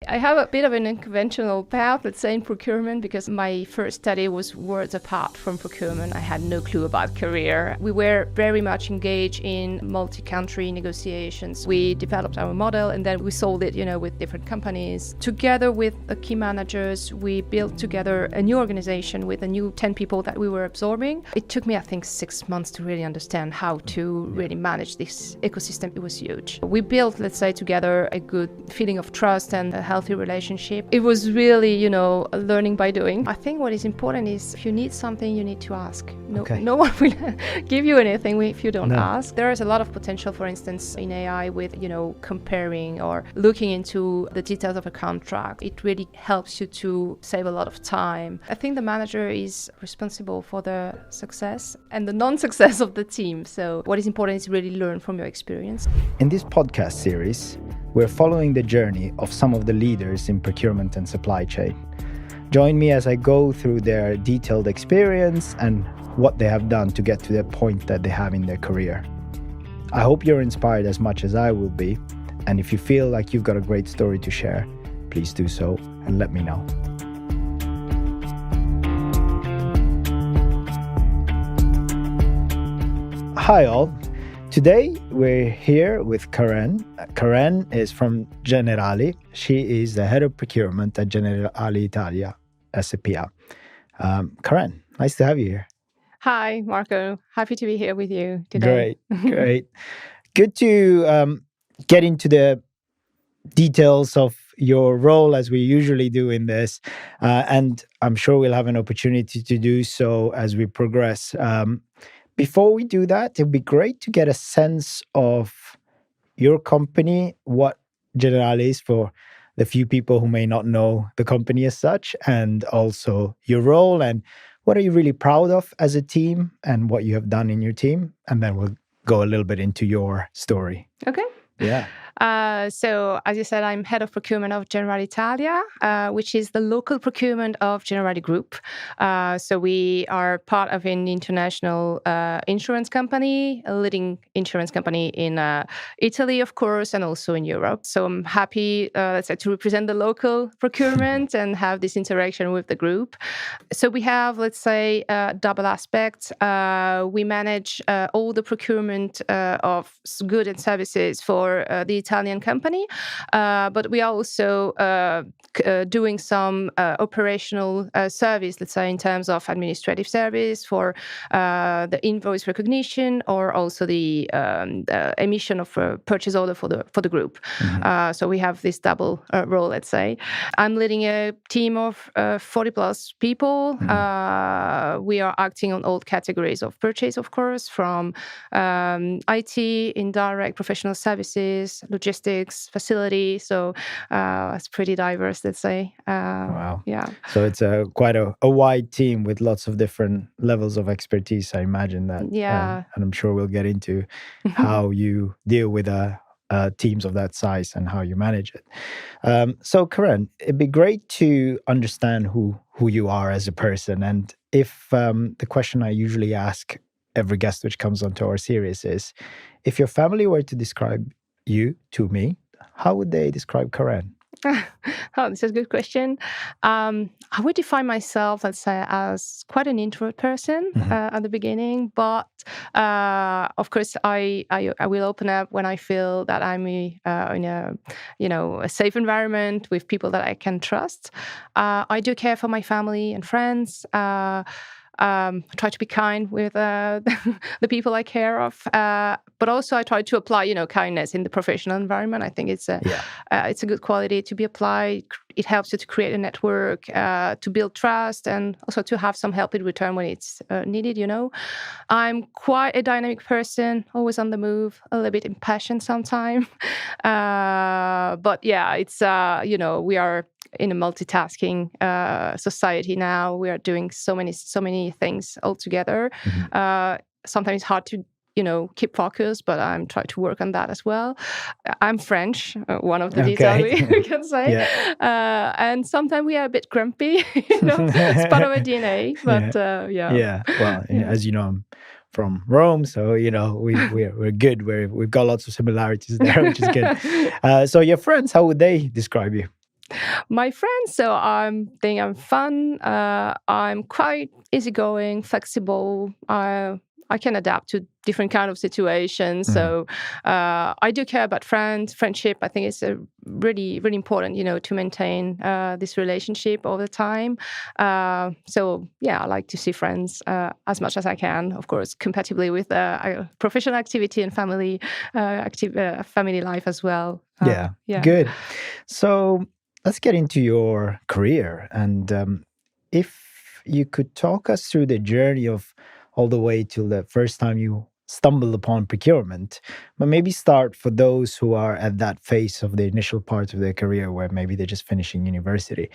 I have a bit of an unconventional path, let's say, in procurement, because my first study was worlds apart from procurement. I had no clue about career. We were very much engaged in multi-country negotiations. We developed our model and then we sold it, with different companies. Together with the key managers, we built together a new organization with a new 10 people that we were absorbing. It took me, I think, 6 months to really understand how to really manage this ecosystem. It was huge. We built, let's say, together a good feeling of trust and a healthy relationship. It was really, learning by doing. I think what is important is if you need something, you need to ask. No one will give you anything if you don't ask. There is a lot of potential, for instance, in AI with, comparing or looking into the details of a contract. It really helps you to save a lot of time. I think the manager is responsible for the success and the non-success of the team. So what is important is really learn from your experience. In this podcast series, we're following the journey of some of the leaders in procurement and supply chain. Join me as I go through their detailed experience and what they have done to get to the point that they have in their career. I hope you're inspired as much as I will be, and if you feel like you've got a great story to share, please do so and let me know. Hi all. Today we're here with Karène. Karène is from Generali. She is the head of procurement at Generali Italia SPA. Karène, nice to have you here. Hi, Marco. Happy to be here with you today. Great. Good to get into the details of your role as we usually do in this. And I'm sure we'll have an opportunity to do so as we progress. Before we do that, it'd be great to get a sense of your company, what Generali is for the few people who may not know the company as such, and also your role and what are you really proud of as a team and what you have done in your team. And then we'll go a little bit into your story. Okay. Yeah. So, as you said, I'm head of procurement of Generali Italia, which is the local procurement of Generali Group. So we are part of an international insurance company, a leading insurance company in Italy, of course, and also in Europe. So I'm happy, let's say, to represent the local procurement and have this interaction with the group. So we have, let's say, double aspects. We manage all the procurement of goods and services for the Italian company, but we are also doing some operational service, let's say, in terms of administrative service for the invoice recognition or also the emission of a purchase order for the group. Mm-hmm. So we have this double role, let's say. I'm leading a team of 40 plus people. Mm-hmm. We are acting on all categories of purchase, of course, from IT, indirect professional services, logistics, facility. So it's pretty diverse, let's say. Wow. Yeah. So it's quite a wide team with lots of different levels of expertise, I imagine that. Yeah. And I'm sure we'll get into how you deal with teams of that size and how you manage it. So Karène, it'd be great to understand who you are as a person. And if the question I usually ask every guest which comes onto our series is, if your family were to describe you to me, how would they describe Karène? Oh, this is a good question. I would define myself, let's say, as quite an introvert person at the beginning, but of course, I will open up when I feel that I'm in a safe environment with people that I can trust. I do care for my family and friends. I try to be kind with the people I care of, but also I try to apply, kindness in the professional environment. I think it's a good quality to be applied. It helps you to create a network, to build trust, and also to have some help in return when it's needed. I'm quite a dynamic person, always on the move, a little bit impatient sometimes, but yeah, it's we are in a multitasking society now. We are doing so many things all together. Mm-hmm. Sometimes it's hard to keep focus, but I'm trying to work on that as well. I'm French, one of the details we can say. Yeah. And sometimes we are a bit grumpy, it's part of our DNA, but Yeah, well, as you know, I'm from Rome, so, we're good. We've got lots of similarities there, which is good. So your friends, how would they describe you? My friends, so I'm fun. I'm quite easygoing, flexible. I can adapt to different kind of situations. So I do care about friendship. I think it's a really, really important, to maintain this relationship all the time. So yeah, I like to see friends as much as I can, of course, compatibly with professional activity and family life as well. Yeah, good. So let's get into your career. And if you could talk us through the journey of all the way till the first time you stumbled upon procurement, but maybe start for those who are at that phase of the initial part of their career where maybe they're just finishing university.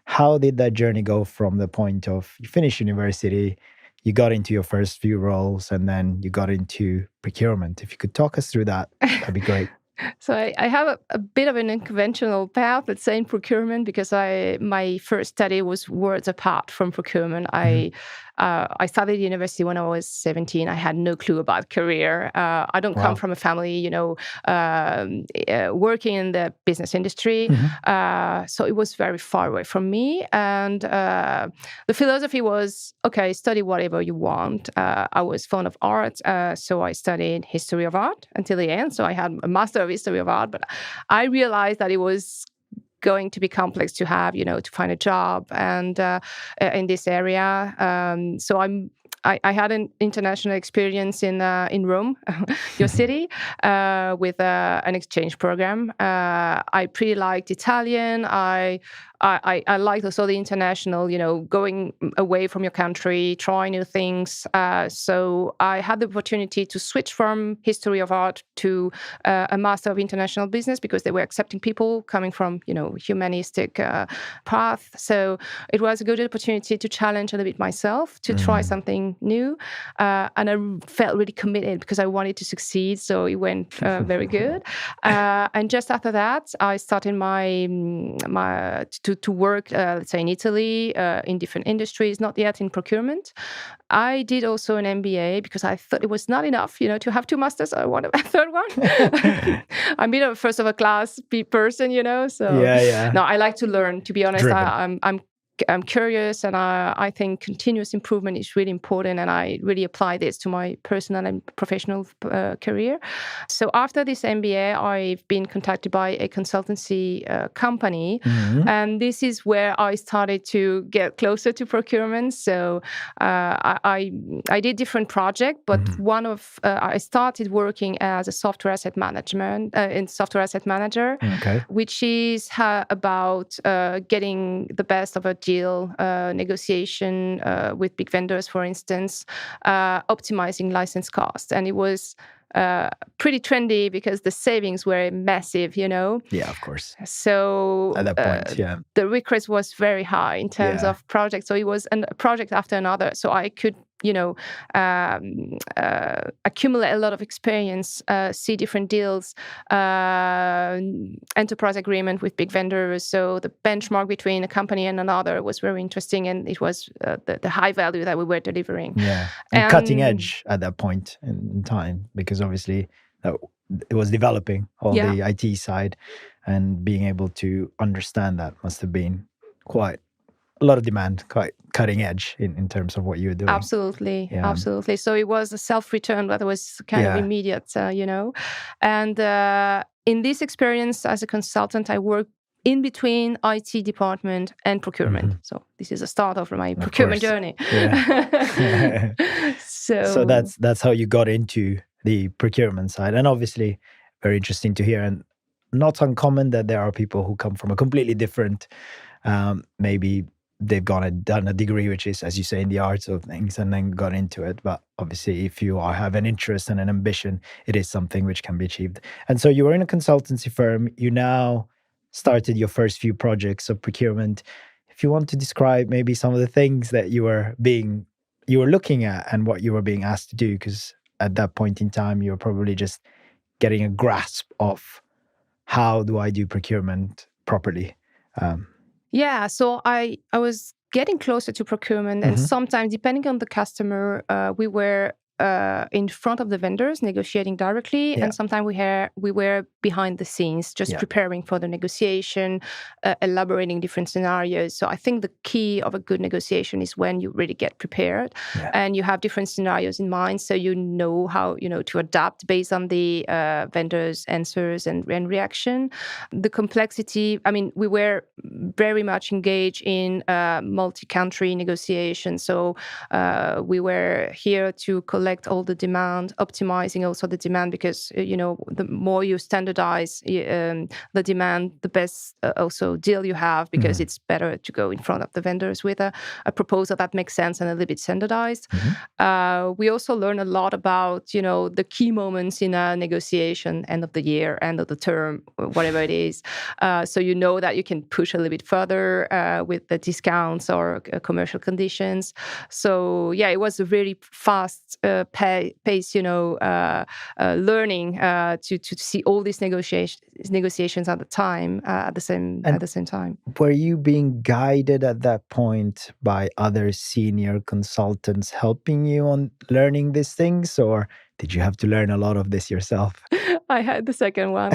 How did that journey go from the point of you finished university, you got into your first few roles, and then you got into procurement? If you could talk us through that, that'd be great. So I have a bit of an unconventional path, let's say, in procurement, because my first study was worlds apart from procurement. I started university when I was 17. I had no clue about career. I don't come from a family, working in the business industry. So it was very far away from me. And the philosophy was, okay, study whatever you want. I was fond of art, so I studied history of art until the end. So I had a master of history of art, but I realized that it was going to be complex to have, to find a job and in this area. So I had an international experience in Rome, your city, with an exchange program. I pretty liked Italian. I liked also the international, going away from your country, trying new things. So I had the opportunity to switch from history of art to a master of international business because they were accepting people coming from, humanistic path. So it was a good opportunity to challenge a little bit myself, to try something new. And I felt really committed because I wanted to succeed. So it went very good. And just after that, I started to work, let's say, in Italy, in different industries, not yet in procurement. I did also an MBA because I thought it was not enough, to have two masters. I wanted a third one. I'm a bit of a first of a class person, So no, I like to learn. To be honest, I'm curious, and I think continuous improvement is really important, and I really apply this to my personal and professional career. So after this MBA, I've been contacted by a consultancy company, and this is where I started to get closer to procurement. So I did different projects, but I started working as a software asset asset manager, which is about getting the best of a deal, negotiation with big vendors, for instance, optimizing license costs. And it was pretty trendy because the savings were massive, Yeah, of course. So at that point, the request was very high in terms of projects. So it was a project after another. So I could accumulate a lot of experience, see different deals, enterprise agreement with big vendors. So the benchmark between a company and another was very interesting, and it was the high value that we were delivering. Yeah, and cutting edge at that point in time, because obviously it was developing all the IT side, and being able to understand that must have been quite a lot of demand, quite cutting edge in terms of what you were doing. Absolutely. So it was a self-return that was kind of immediate, And in this experience as a consultant, I worked in between IT department and procurement. So this is the start of my procurement journey. Yeah. So that's how you got into the procurement side. And obviously very interesting to hear, and not uncommon that there are people who come from a completely different, maybe they've gone and done a degree, which is, as you say, in the arts of things, and then got into it. But obviously, if you have an interest and an ambition, it is something which can be achieved. And so you were in a consultancy firm. You now started your first few projects of procurement. If you want to describe maybe some of the things that you were looking at and what you were being asked to do, because at that point in time, you were probably just getting a grasp of how do I do procurement properly. So I was getting closer to procurement, and sometimes, depending on the customer, we were in front of the vendors negotiating directly, and sometimes we were behind the scenes just preparing for the negotiation, elaborating different scenarios. So I think the key of a good negotiation is when you really get prepared and you have different scenarios in mind, so you know how to adapt based on the vendors' answers and reaction. The complexity, I mean, we were very much engaged in multi-country negotiations. So we were here to collect all the demand, optimizing also the demand, because the more you standardize the demand, the best also deal you have, because it's better to go in front of the vendors with a proposal that makes sense and a little bit standardized. We also learn a lot about the key moments in a negotiation, end of the year, end of the term, whatever it is. So that you can push a little bit further with the discounts or commercial conditions. So it was a really fast pace, learning to see all these negotiations at the same time. Were you being guided at that point by other senior consultants helping you on learning these things, or did you have to learn a lot of this yourself? I had the second one.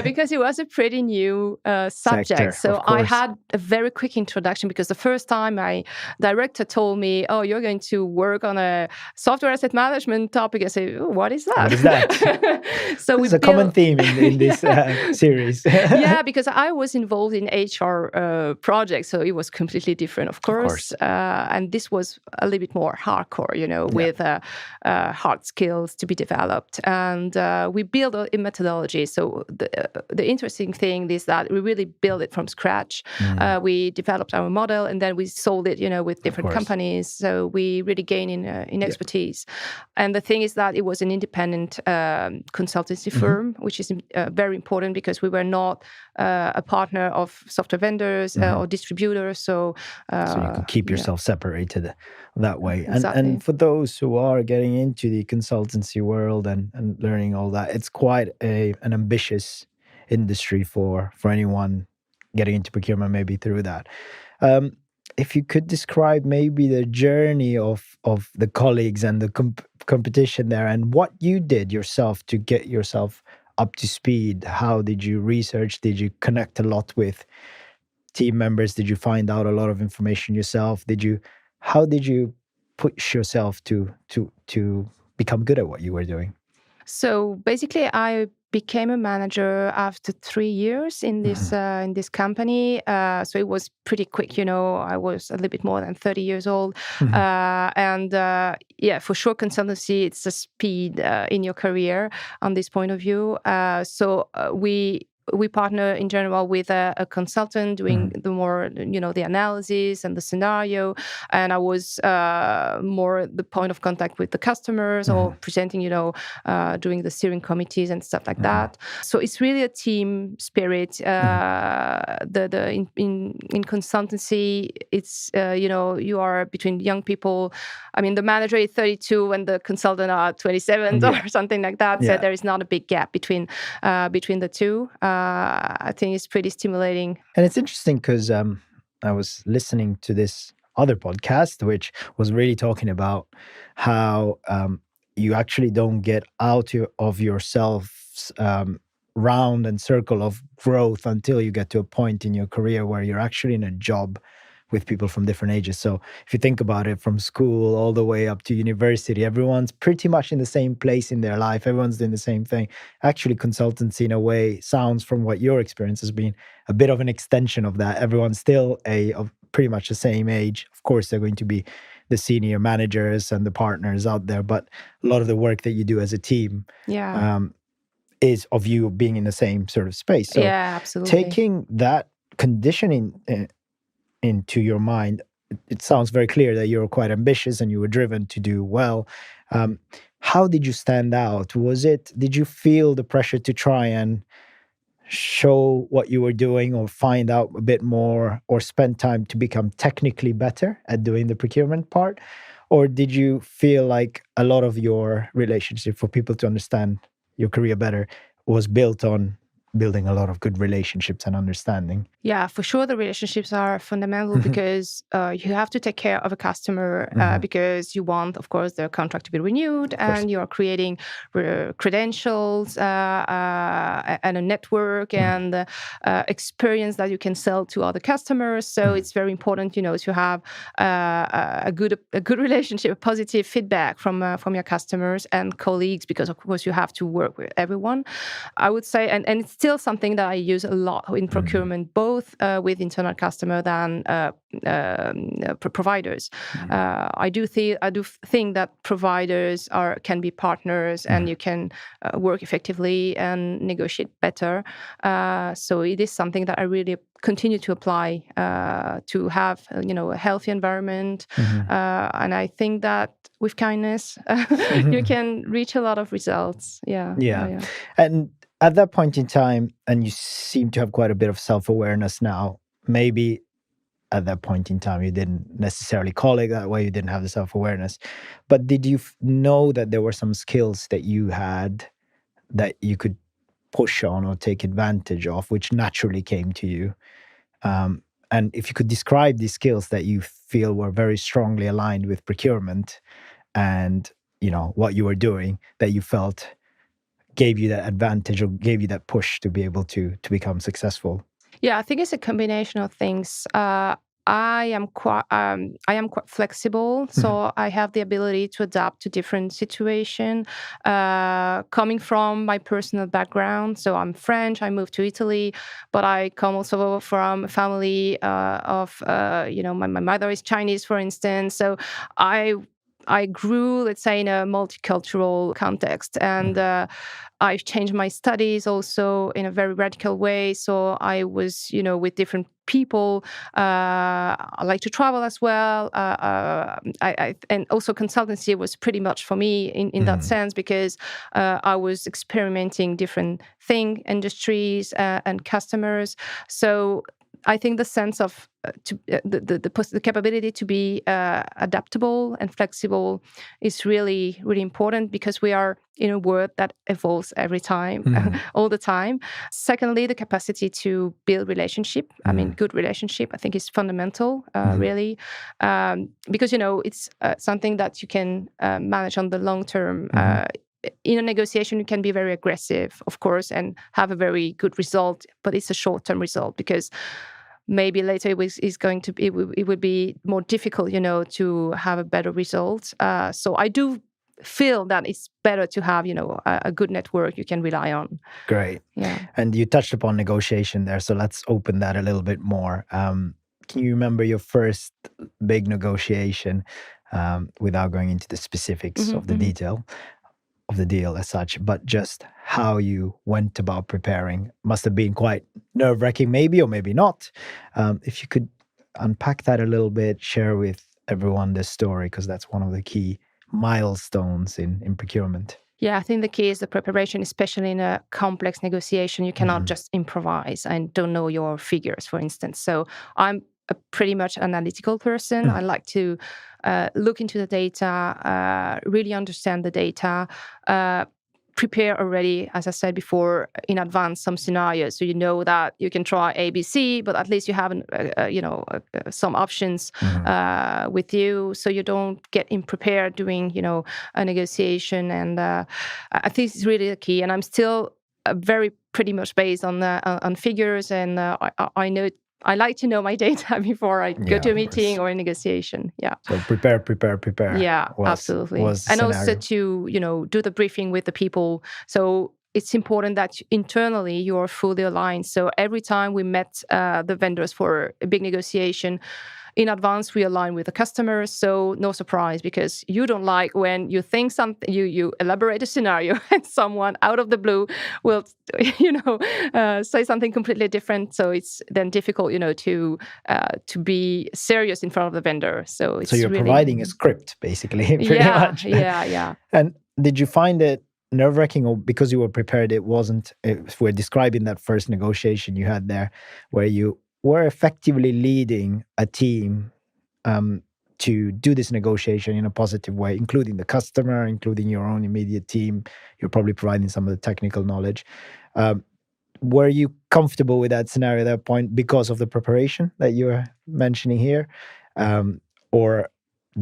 Because it was a pretty new subject. Sector, so I had a very quick introduction, because the first time my director told me, "Oh, you're going to work on a software asset management topic," I said, "Oh, what is that?" What is that? So it's a common theme in this series. Because I was involved in HR projects, so it was completely different, of course. And this was a little bit more hardcore, with hard skills to be developed. And we build a methodology. So the interesting thing is that we really build it from scratch. We developed our model, and then we sold it, with different companies. So we really gain in expertise. And the thing is that it was an independent consultancy firm, which is very important, because we were not a partner of software vendors or distributors. So you can keep yourself separated that way. Exactly. And for those who are getting into the consultancy world and learning all that, it's quite an ambitious industry for anyone getting into procurement, maybe through that. If you could describe maybe the journey of the colleagues and the competition there, and what you did yourself to get yourself up to speed. How did you research? Did you connect a lot with team members? Did you find out a lot of information yourself? How did you push yourself to become good at what you were doing? So basically, I became a manager after 3 years in this company. So it was pretty quick. I was a little bit more than 30 years old. And for sure, consultancy, it's the speed in your career on this point of view. So we partner in general with a consultant doing the more, the analysis and the scenario. And I was more the point of contact with the customers or presenting, doing the steering committees and stuff like that. So it's really a team spirit. In consultancy, it's, you are between young people. I mean, the manager is 32 and the consultant are 27 or something like that. So there is not a big gap between the two. I think it's pretty stimulating. And it's interesting because I was listening to this other podcast, which was really talking about how you actually don't get out of yourself's round and circle of growth until you get to a point in your career where you're actually in a job with people from different ages. So if you think about it, from school all the way up to university, everyone's pretty much in the same place in their life. Everyone's doing the same thing. Actually, consultancy in a way sounds, from what your experience has been, a bit of an extension of that. Everyone's still of pretty much the same age. Of course, they're going to be the senior managers and the partners out there, but a lot of the work that you do as a team is of you being in the same sort of space. So absolutely. Taking that conditioning into your mind, it sounds very clear that you're quite ambitious and you were driven to do well. How did you stand out? Did you feel the pressure to try and show what you were doing, or find out a bit more, or spend time to become technically better at doing the procurement part? Or did you feel like a lot of your relationship for people to understand your career better was built on building a lot of good relationships and understanding. Yeah, for sure, the relationships are fundamental because you have to take care of a customer because you want, of course, their contract to be renewed, and you are creating credentials and a network and experience that you can sell to other customers. So it's very important, to have a good relationship, a positive feedback from your customers and colleagues, because of course you have to work with everyone. I would say, and it's still something that I use a lot in procurement, both with internal customer than providers. I do think that providers can be partners, and you can work effectively and negotiate better. So it is something that I really continue to apply to have a healthy environment, and I think that with kindness you can reach a lot of results. Yeah. And at that point in time, and you seem to have quite a bit of self-awareness now, maybe at that point in time you didn't necessarily call it that way, you didn't have the self-awareness, but did you know that there were some skills that you had that you could push on or take advantage of, which naturally came to you? And if you could describe these skills that you feel were very strongly aligned with procurement and what you were doing, that you felt gave you that advantage or gave you that push to be able to become successful? Yeah, I think it's a combination of things. I am quite flexible, so I have the ability to adapt to different situations. Coming from my personal background, so I'm French. I moved to Italy, but I come also from a family of my mother is Chinese, for instance. So I grew, let's say, in a multicultural context, and I've changed my studies also in a very radical way. So I was, with different people. I like to travel as well. And also consultancy was pretty much for me in that sense, because I was experimenting different industries and customers. So I think the sense of the capability to be adaptable and flexible is really, really important, because we are in a world that evolves every time, all the time. Secondly, the capacity to build relationship. I mean, good relationship, I think, is fundamental, really, because it's something that you can manage on the long term. In a negotiation, you can be very aggressive, of course, and have a very good result, but it's a short-term result, because maybe later it would be more difficult, to have a better result. So I do feel that it's better to have, a good network you can rely on. Great. Yeah. And you touched upon negotiation there, so let's open that a little bit more. Can you remember your first big negotiation, without going into the specifics of the detail of the deal as such, but just how you went about preparing? Must have been quite nerve-wracking, maybe, or maybe not. If you could unpack that a little bit, share with everyone this story, because that's one of the key milestones in procurement. Yeah, I think the key is the preparation, especially in a complex negotiation. You cannot just improvise and don't know your figures, for instance. So I'm a pretty much analytical person. I like to look into the data, really understand the data, prepare already, as I said before, in advance some scenarios, so you know that you can try A, B, C, but at least you have some options with you, so you don't get unprepared doing a negotiation. And I think it's really the key. And I'm still very pretty much based on figures, and I know. I like to know my data before I go to a meeting or a negotiation. Yeah. So prepare. Yeah, absolutely. And also to, do the briefing with the people. So it's important that internally you are fully aligned. So every time we met the vendors for a big negotiation, in advance we align with the customers, so no surprise, because you don't like when you think something, you elaborate a scenario and someone out of the blue will say something completely different. So it's then difficult to be serious in front of the vendor. So you're really providing a script, basically. Pretty much. Yeah. And did you find it nerve-wracking, or because you were prepared, it wasn't? If we're describing that first negotiation you had there, where you were effectively leading a team to do this negotiation in a positive way, including the customer, including your own immediate team. You're probably providing some of the technical knowledge. were you comfortable with that scenario at that point because of the preparation that you were mentioning here, or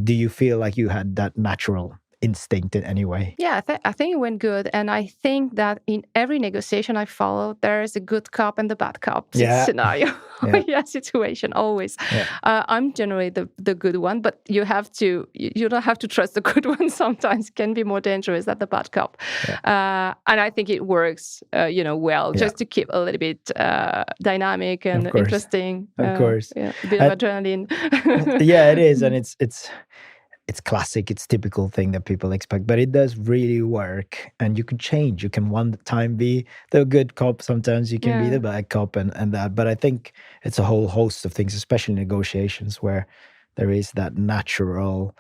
do you feel like you had that natural instinct in any way? Yeah, I think it went good. And I think that in every negotiation I followed, there is a good cop and the bad cop scenario. Yeah. Situation always. Yeah. I'm generally the good one, but you don't have to trust the good one. Sometimes it can be more dangerous than the bad cop. Yeah. And I think it works, well, just to keep a little bit dynamic and interesting. Of course. A bit of adrenaline. Yeah, it is. And it's classic, it's typical thing that people expect, but it does really work. And you can change. You can one time be the good cop, sometimes you can be the bad cop and that. But I think it's a whole host of things, especially negotiations, where there is that natural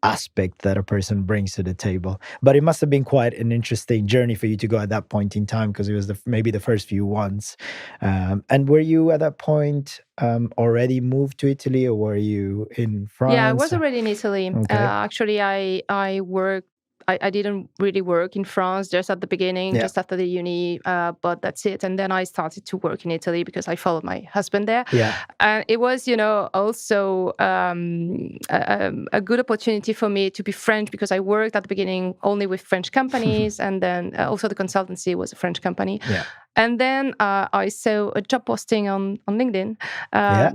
aspect that a person brings to the table. But it must have been quite an interesting journey for you to go at that point in time, because it was maybe the first few ones. And were you at that point already moved to Italy, or were you in France? Yeah, I was already in Italy. Okay. Actually, I worked. I didn't really work in France just at the beginning, just after the uni, but that's it. And then I started to work in Italy because I followed my husband there. Yeah. And it was, also a good opportunity for me to be French, because I worked at the beginning only with French companies. And then also the consultancy was a French company. Yeah. And then I saw a job posting on LinkedIn.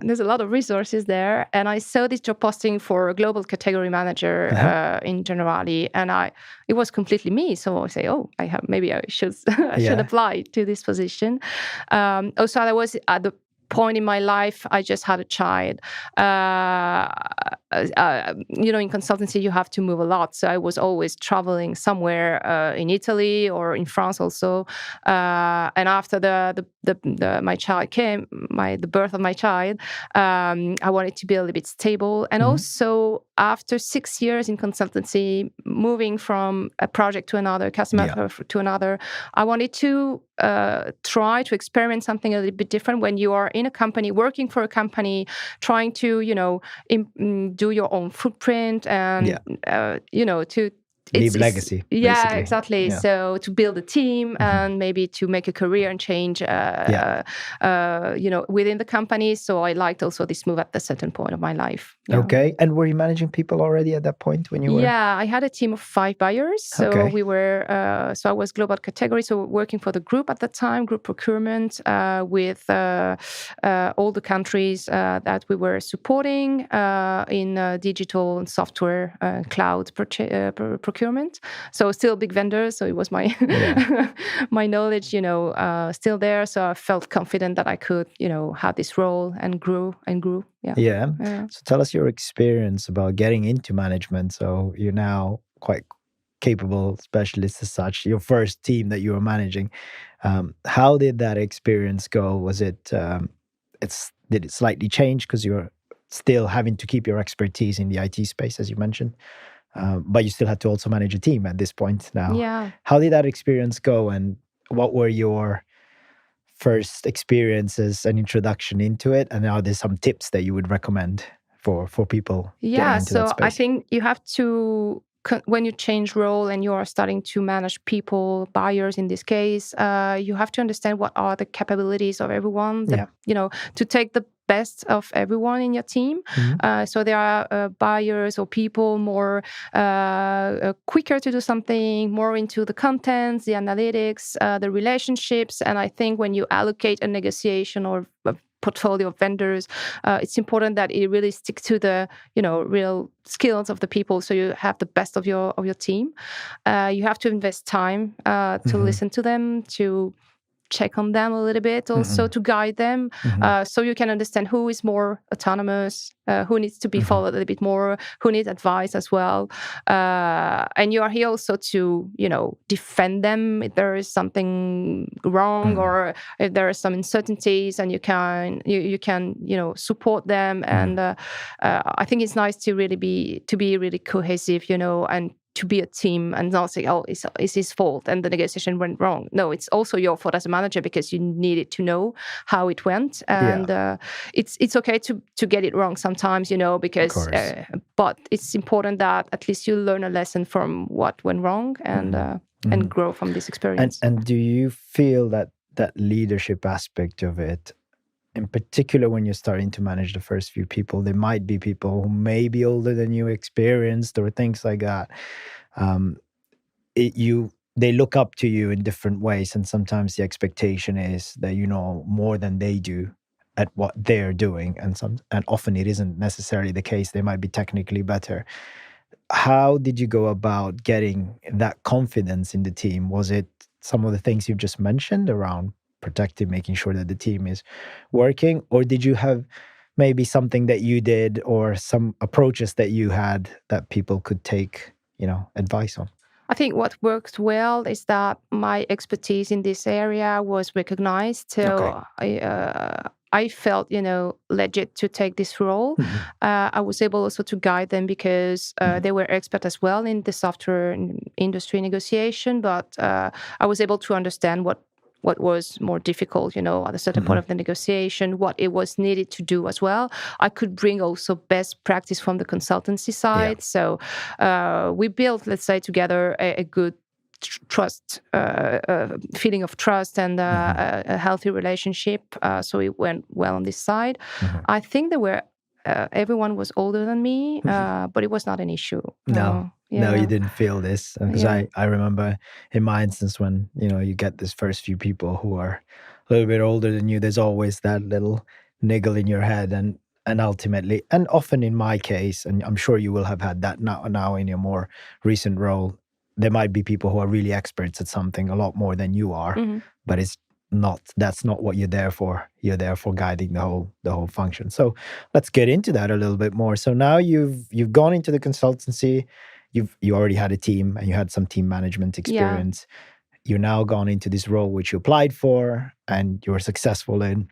There's a lot of resources there. And I saw this job posting for a global category manager in Generali. And it was completely me. So I say, maybe I should should apply to this position. Also, I was at the point in my life, I just had a child. In consultancy, you have to move a lot. So I was always traveling somewhere in Italy or in France also. And after my child came, the birth of my child, I wanted to be a little bit stable. And also, after 6 years in consultancy, moving from a project to another, customer to another, I wanted to try to experiment something a little bit different when you are in a company, working for a company, trying to, do your own footprint and, to leave legacy. Yeah, basically. exactly. Yeah. So to build a team and maybe to make a career and change, within the company. So I liked also this move at a certain point of my life. Yeah. Okay. And were you managing people already at that point when you were? Yeah, I had a team of 5 buyers. So we were, so I was global category. So working for the group at the time, group procurement, with all the countries that we were supporting in digital and software, cloud procurement. So still big vendors. So it was my my knowledge, still there. So I felt confident that I could, have this role and grew. Yeah. So tell us your experience about getting into management. So you're now quite capable specialist as such. Your first team that you were managing. How did that experience go? Was it? Did it slightly change because you're still having to keep your expertise in the IT space, as you mentioned? But you still had to also manage a team at this point now. Yeah. How did that experience go, and what were your first experiences and introduction into it? And are there some tips that you would recommend for people getting into that space? I think you have to, when you change role and you are starting to manage people, buyers in this case, you have to understand what are the capabilities of everyone, to take the best of everyone in your team. So there are buyers or people more quicker to do something, more into the contents, the analytics, the relationships. And I think when you allocate a negotiation or a portfolio of vendors, it's important that it really sticks to the real skills of the people, so you have the best of your team. You have to invest time to listen to them, to check on them a little bit, also to guide them, so you can understand who is more autonomous, who needs to be followed a little bit more, who needs advice as well. And you are here also to, defend them if there is something wrong or if there are some uncertainties, and you can support them. And I think it's nice to really be really cohesive, and to be a team and not say, it's his fault and the negotiation went wrong. No, it's also your fault as a manager, because you needed to know how it went. And it's okay to get it wrong sometimes, because, but it's important that at least you learn a lesson from what went wrong and grow from this experience. And do you feel that that leadership aspect of it, in particular when you're starting to manage the first few people, there might be people who may be older than you, experienced, or things like that. Um, they look up to you in different ways, and sometimes the expectation is that you know more than they do at what they're doing, and often it isn't necessarily the case. They might be technically better. How did you go about getting that confidence in the team? Was it some of the things you've just mentioned around protecting, making sure that the team is working, or did you have maybe something that you did or some approaches that you had that people could take, advice on? I think what worked well is that my expertise in this area was recognized. So I felt, legit to take this role. I was able also to guide them because they were expert as well in the software industry negotiation. But I was able to understand what was more difficult, at a certain point of the negotiation, what it was needed to do as well. I could bring also best practice from the consultancy side. So we built, let's say, together a good trust, feeling of trust and a healthy relationship. So it went well on this side. I think there were everyone was older than me, but it was not an issue. No, you didn't feel this, because I remember in my instance when you get this first few people who are a little bit older than you, there's always that little niggle in your head, and ultimately, and often in my case, and I'm sure you will have had that now in your more recent role, there might be people who are really experts at something a lot more than you are, but that's not what you're there for. You're there for guiding the whole function. So let's get into that a little bit more. So now you've gone into the consultancy, you already had a team and you had some team management experience. You're now gone into this role which you applied for and you were successful in.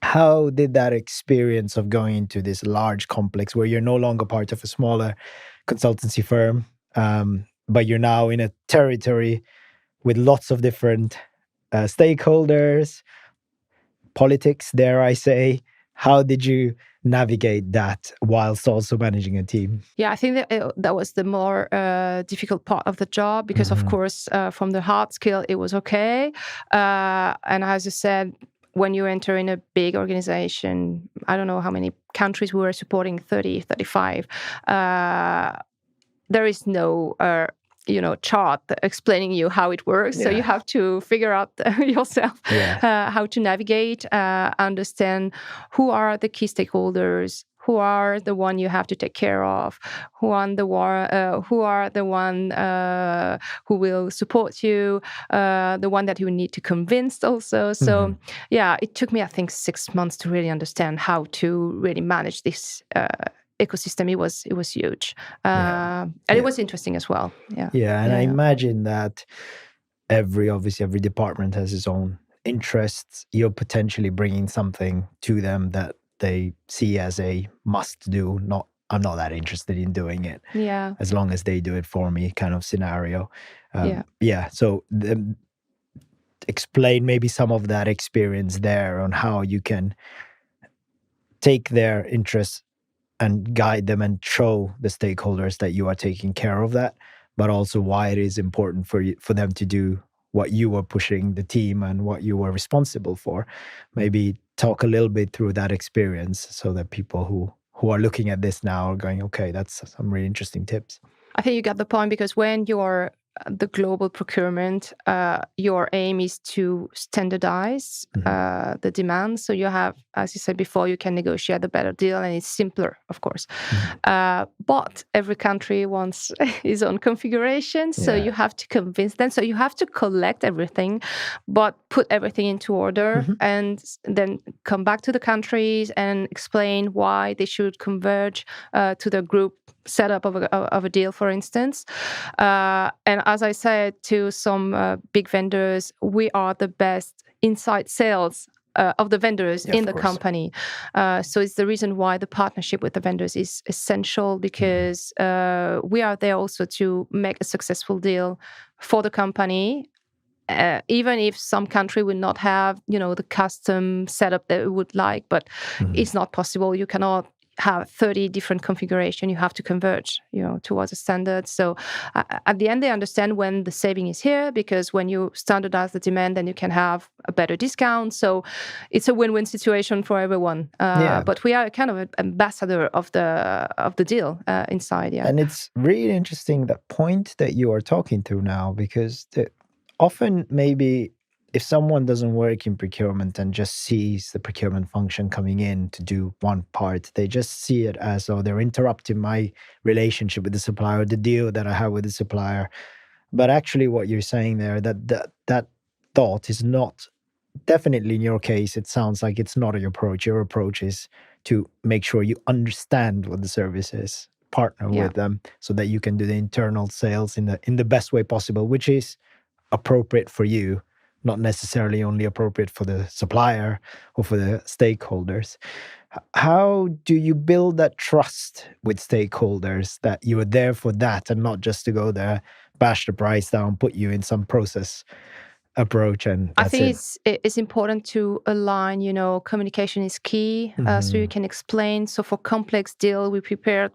How did that experience of going into this large complex where you're no longer part of a smaller consultancy firm, but you're now in a territory with lots of different stakeholders, politics, dare I say. How did you navigate that whilst also managing a team? Yeah, I think that was the more difficult part of the job because, of course, from the hard skill, it was okay. And as I said, when you enter in a big organization, I don't know how many countries we were supporting, 30, 35, there is no chart explaining you how it works. So you have to figure out yourself how to navigate, understand who are the key stakeholders, who are the one you have to take care of, who are the one who will support you, the one that you need to convince also. So it took me, I think, 6 months to really understand how to really manage this ecosystem. It was huge, and it was interesting as well. I imagine that every department has its own interests. You're potentially bringing something to them that they see as a must do, not I'm not that interested in doing it, as long as they do it for me kind of scenario. So explain maybe some of that experience there on how you can take their interests and guide them and show the stakeholders that you are taking care of that, but also why it is important for them to do what you were pushing the team and what you were responsible for. Maybe talk a little bit through that experience so that people who are looking at this now are going, okay, that's some really interesting tips. I think you got the point, because when you're the global procurement, your aim is to standardize the demands. So you have, as you said before, you can negotiate a better deal, and it's simpler, of course. But every country wants its own configuration, so you have to convince them. So you have to collect everything, but put everything into order, and then come back to the countries and explain why they should converge to the group setup of a deal, for instance. And as I said to some big vendors, we are the best inside sales of the vendors in the company. So it's the reason why the partnership with the vendors is essential, because we are there also to make a successful deal for the company. Even if some country will not have, the custom setup that we would like, but it's not possible. You cannot have 30 different configuration. You have to converge, towards a standard. So at the end, they understand when the saving is here, because when you standardize the demand, then you can have a better discount. So it's a win-win situation for everyone. But we are kind of an ambassador of the deal inside. Yeah. And it's really interesting, that point that you are talking through now, because often maybe if someone doesn't work in procurement and just sees the procurement function coming in to do one part, they just see it as, oh, they're interrupting my relationship with the supplier, the deal that I have with the supplier. But actually what you're saying there, that thought is not, definitely in your case, it sounds like it's not your approach. Your approach is to make sure you understand what the service is, partner with them, so that you can do the internal sales in the best way possible, which is appropriate for you, not necessarily only appropriate for the supplier or for the stakeholders. How do you build that trust with stakeholders, that you are there for that and not just to go there, bash the price down, put you in some process approach, and that's I think it's important to align. Communication is key, so you can explain. So for complex deal, we prepared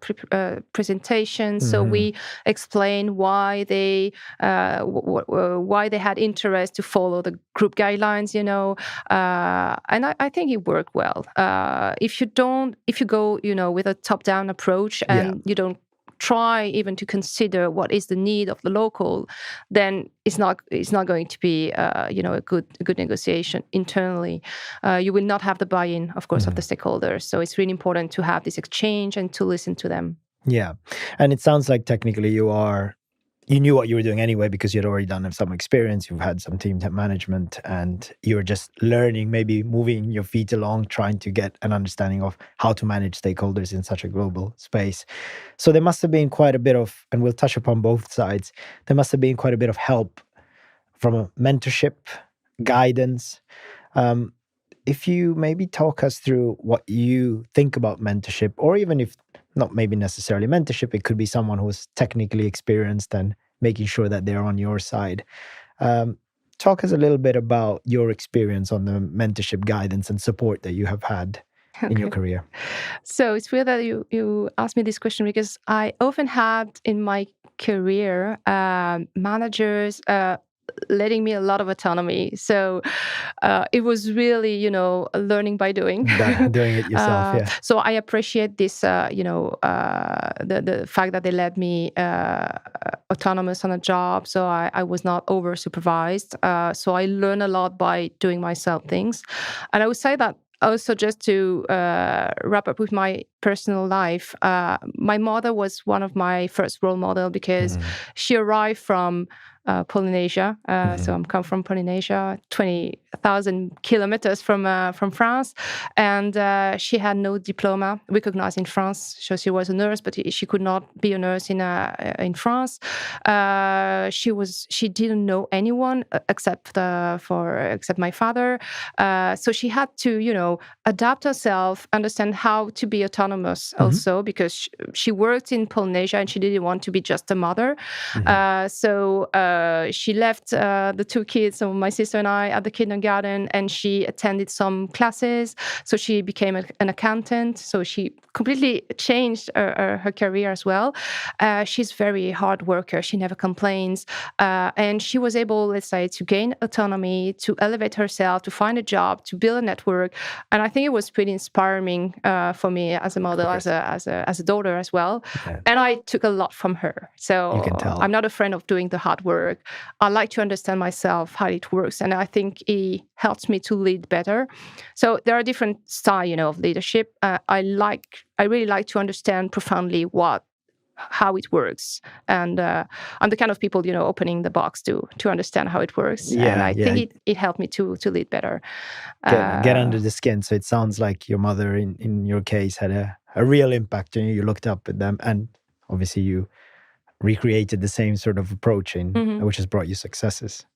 presentations. So we explain why they had interest to follow the group guidelines. And I think it worked well. If you go with a top-down approach and you don't try even to consider what is the need of the local, then it's not going to be a good negotiation internally. You will not have the buy-in, of course, of the stakeholders. So it's really important to have this exchange and to listen to them. Yeah, and it sounds like technically you knew what you were doing anyway, because you had already done some experience. You've had some team management, and you were just learning, maybe moving your feet along, trying to get an understanding of how to manage stakeholders in such a global space. So there must have been quite a bit of, and we'll touch upon both sides, there must have been quite a bit of help from a mentorship, guidance. If you maybe talk us through what you think about mentorship, or even if not maybe necessarily mentorship, it could be someone who's technically experienced and making sure that they're on your side. Talk us a little bit about your experience on the mentorship, guidance, and support that you have had in your career. So it's weird that you asked me this question, because I often had in my career managers letting me a lot of autonomy. So it was really, learning by doing. Doing it yourself, yeah. So I appreciate this, the fact that they let me autonomous on a job. So I was not over supervised. So I learned a lot by doing myself things. And I would say that also, just to wrap up with my personal life, my mother was one of my first role models, because she arrived from Polynesia. So I'm come from Polynesia, 20,000 kilometers from France, and she had no diploma recognized in France. So she was a nurse, but she could not be a nurse in France. She didn't know anyone except my father. So she had to, adapt herself, understand how to be autonomous also, because she worked in Polynesia and she didn't want to be just a mother. So she left the two kids, so my sister and I, at the kindergarten, and she attended some classes. So she became an accountant. So she completely changed her career as well. She's very hard worker. She never complains. And she was able, let's say, to gain autonomy, to elevate herself, to find a job, to build a network. And I think it was pretty inspiring for me as a model, as a daughter as well. Yeah. And I took a lot from her. So you can tell. I'm not a friend of doing the hard work. I like to understand myself, how it works. And I think it helps me to lead better. So there are different styles, of leadership. I really like to understand profoundly how it works, and I'm the kind of people, opening the box to understand how it works. Yeah, and I think it helped me to lead better. Get under the skin. So it sounds like your mother, in your case, had a real impact on you. You looked up at them, and obviously you recreated the same sort of approach, which has brought you successes.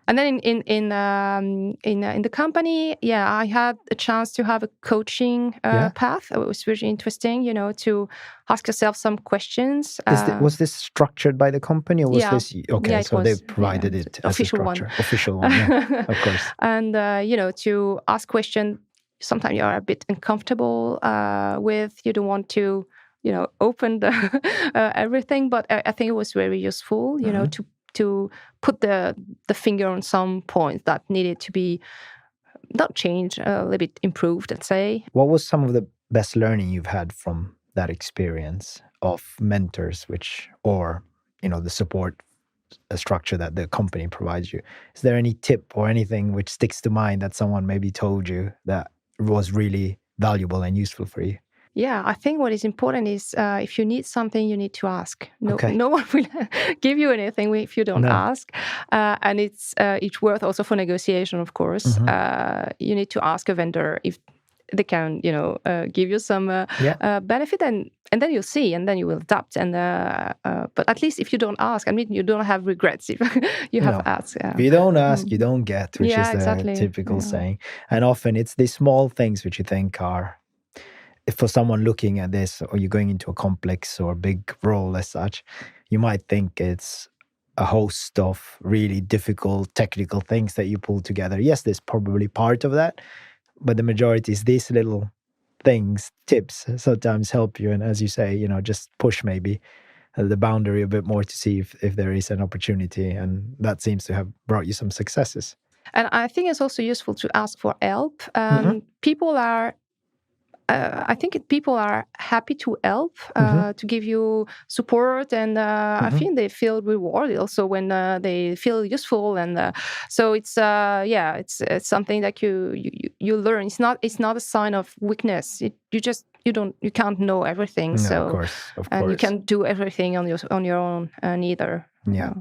And then in the company, I had a chance to have a coaching path. It was really interesting, to ask yourself some questions. Was this structured by the company, or was this okay? Yeah, so they provided it as official a structure, official one, of course. And to ask questions sometimes you are a bit uncomfortable with. You don't want to, open the everything. But I think it was very useful, to put the finger on some points that needed to be not changed, a little bit improved, let's say. What was some of the best learning you've had from that experience of mentors, or the support structure that the company provides you? Is there any tip or anything which sticks to mind that someone maybe told you that was really valuable and useful for you? Yeah, I think what is important is if you need something, you need to ask. Okay. No one will give you anything if you don't No. ask. And it's worth also for negotiation, of course. You need to ask a vendor if they can, give you some benefit, and then you'll see, and then you will adapt. And but at least if you don't ask, I mean, you don't have regrets if you have asked. Yeah. If you don't ask, you don't get, which is the exactly. typical saying. And often it's these small things which you think are, if for someone looking at this, or you're going into a complex or big role as such, you might think it's a host of really difficult technical things that you pull together. Yes, there's probably part of that, but the majority is these little things, tips, sometimes help you. And as you say, just push maybe the boundary a bit more to see if there is an opportunity. And that seems to have brought you some successes. And I think it's also useful to ask for help. People are I think people are happy to help, to give you support, and I think they feel rewarded also when they feel useful. And so it's it's something that you learn. It's not a sign of weakness. You can't know everything. No, so of course. And you can't do everything on your own neither. Yeah.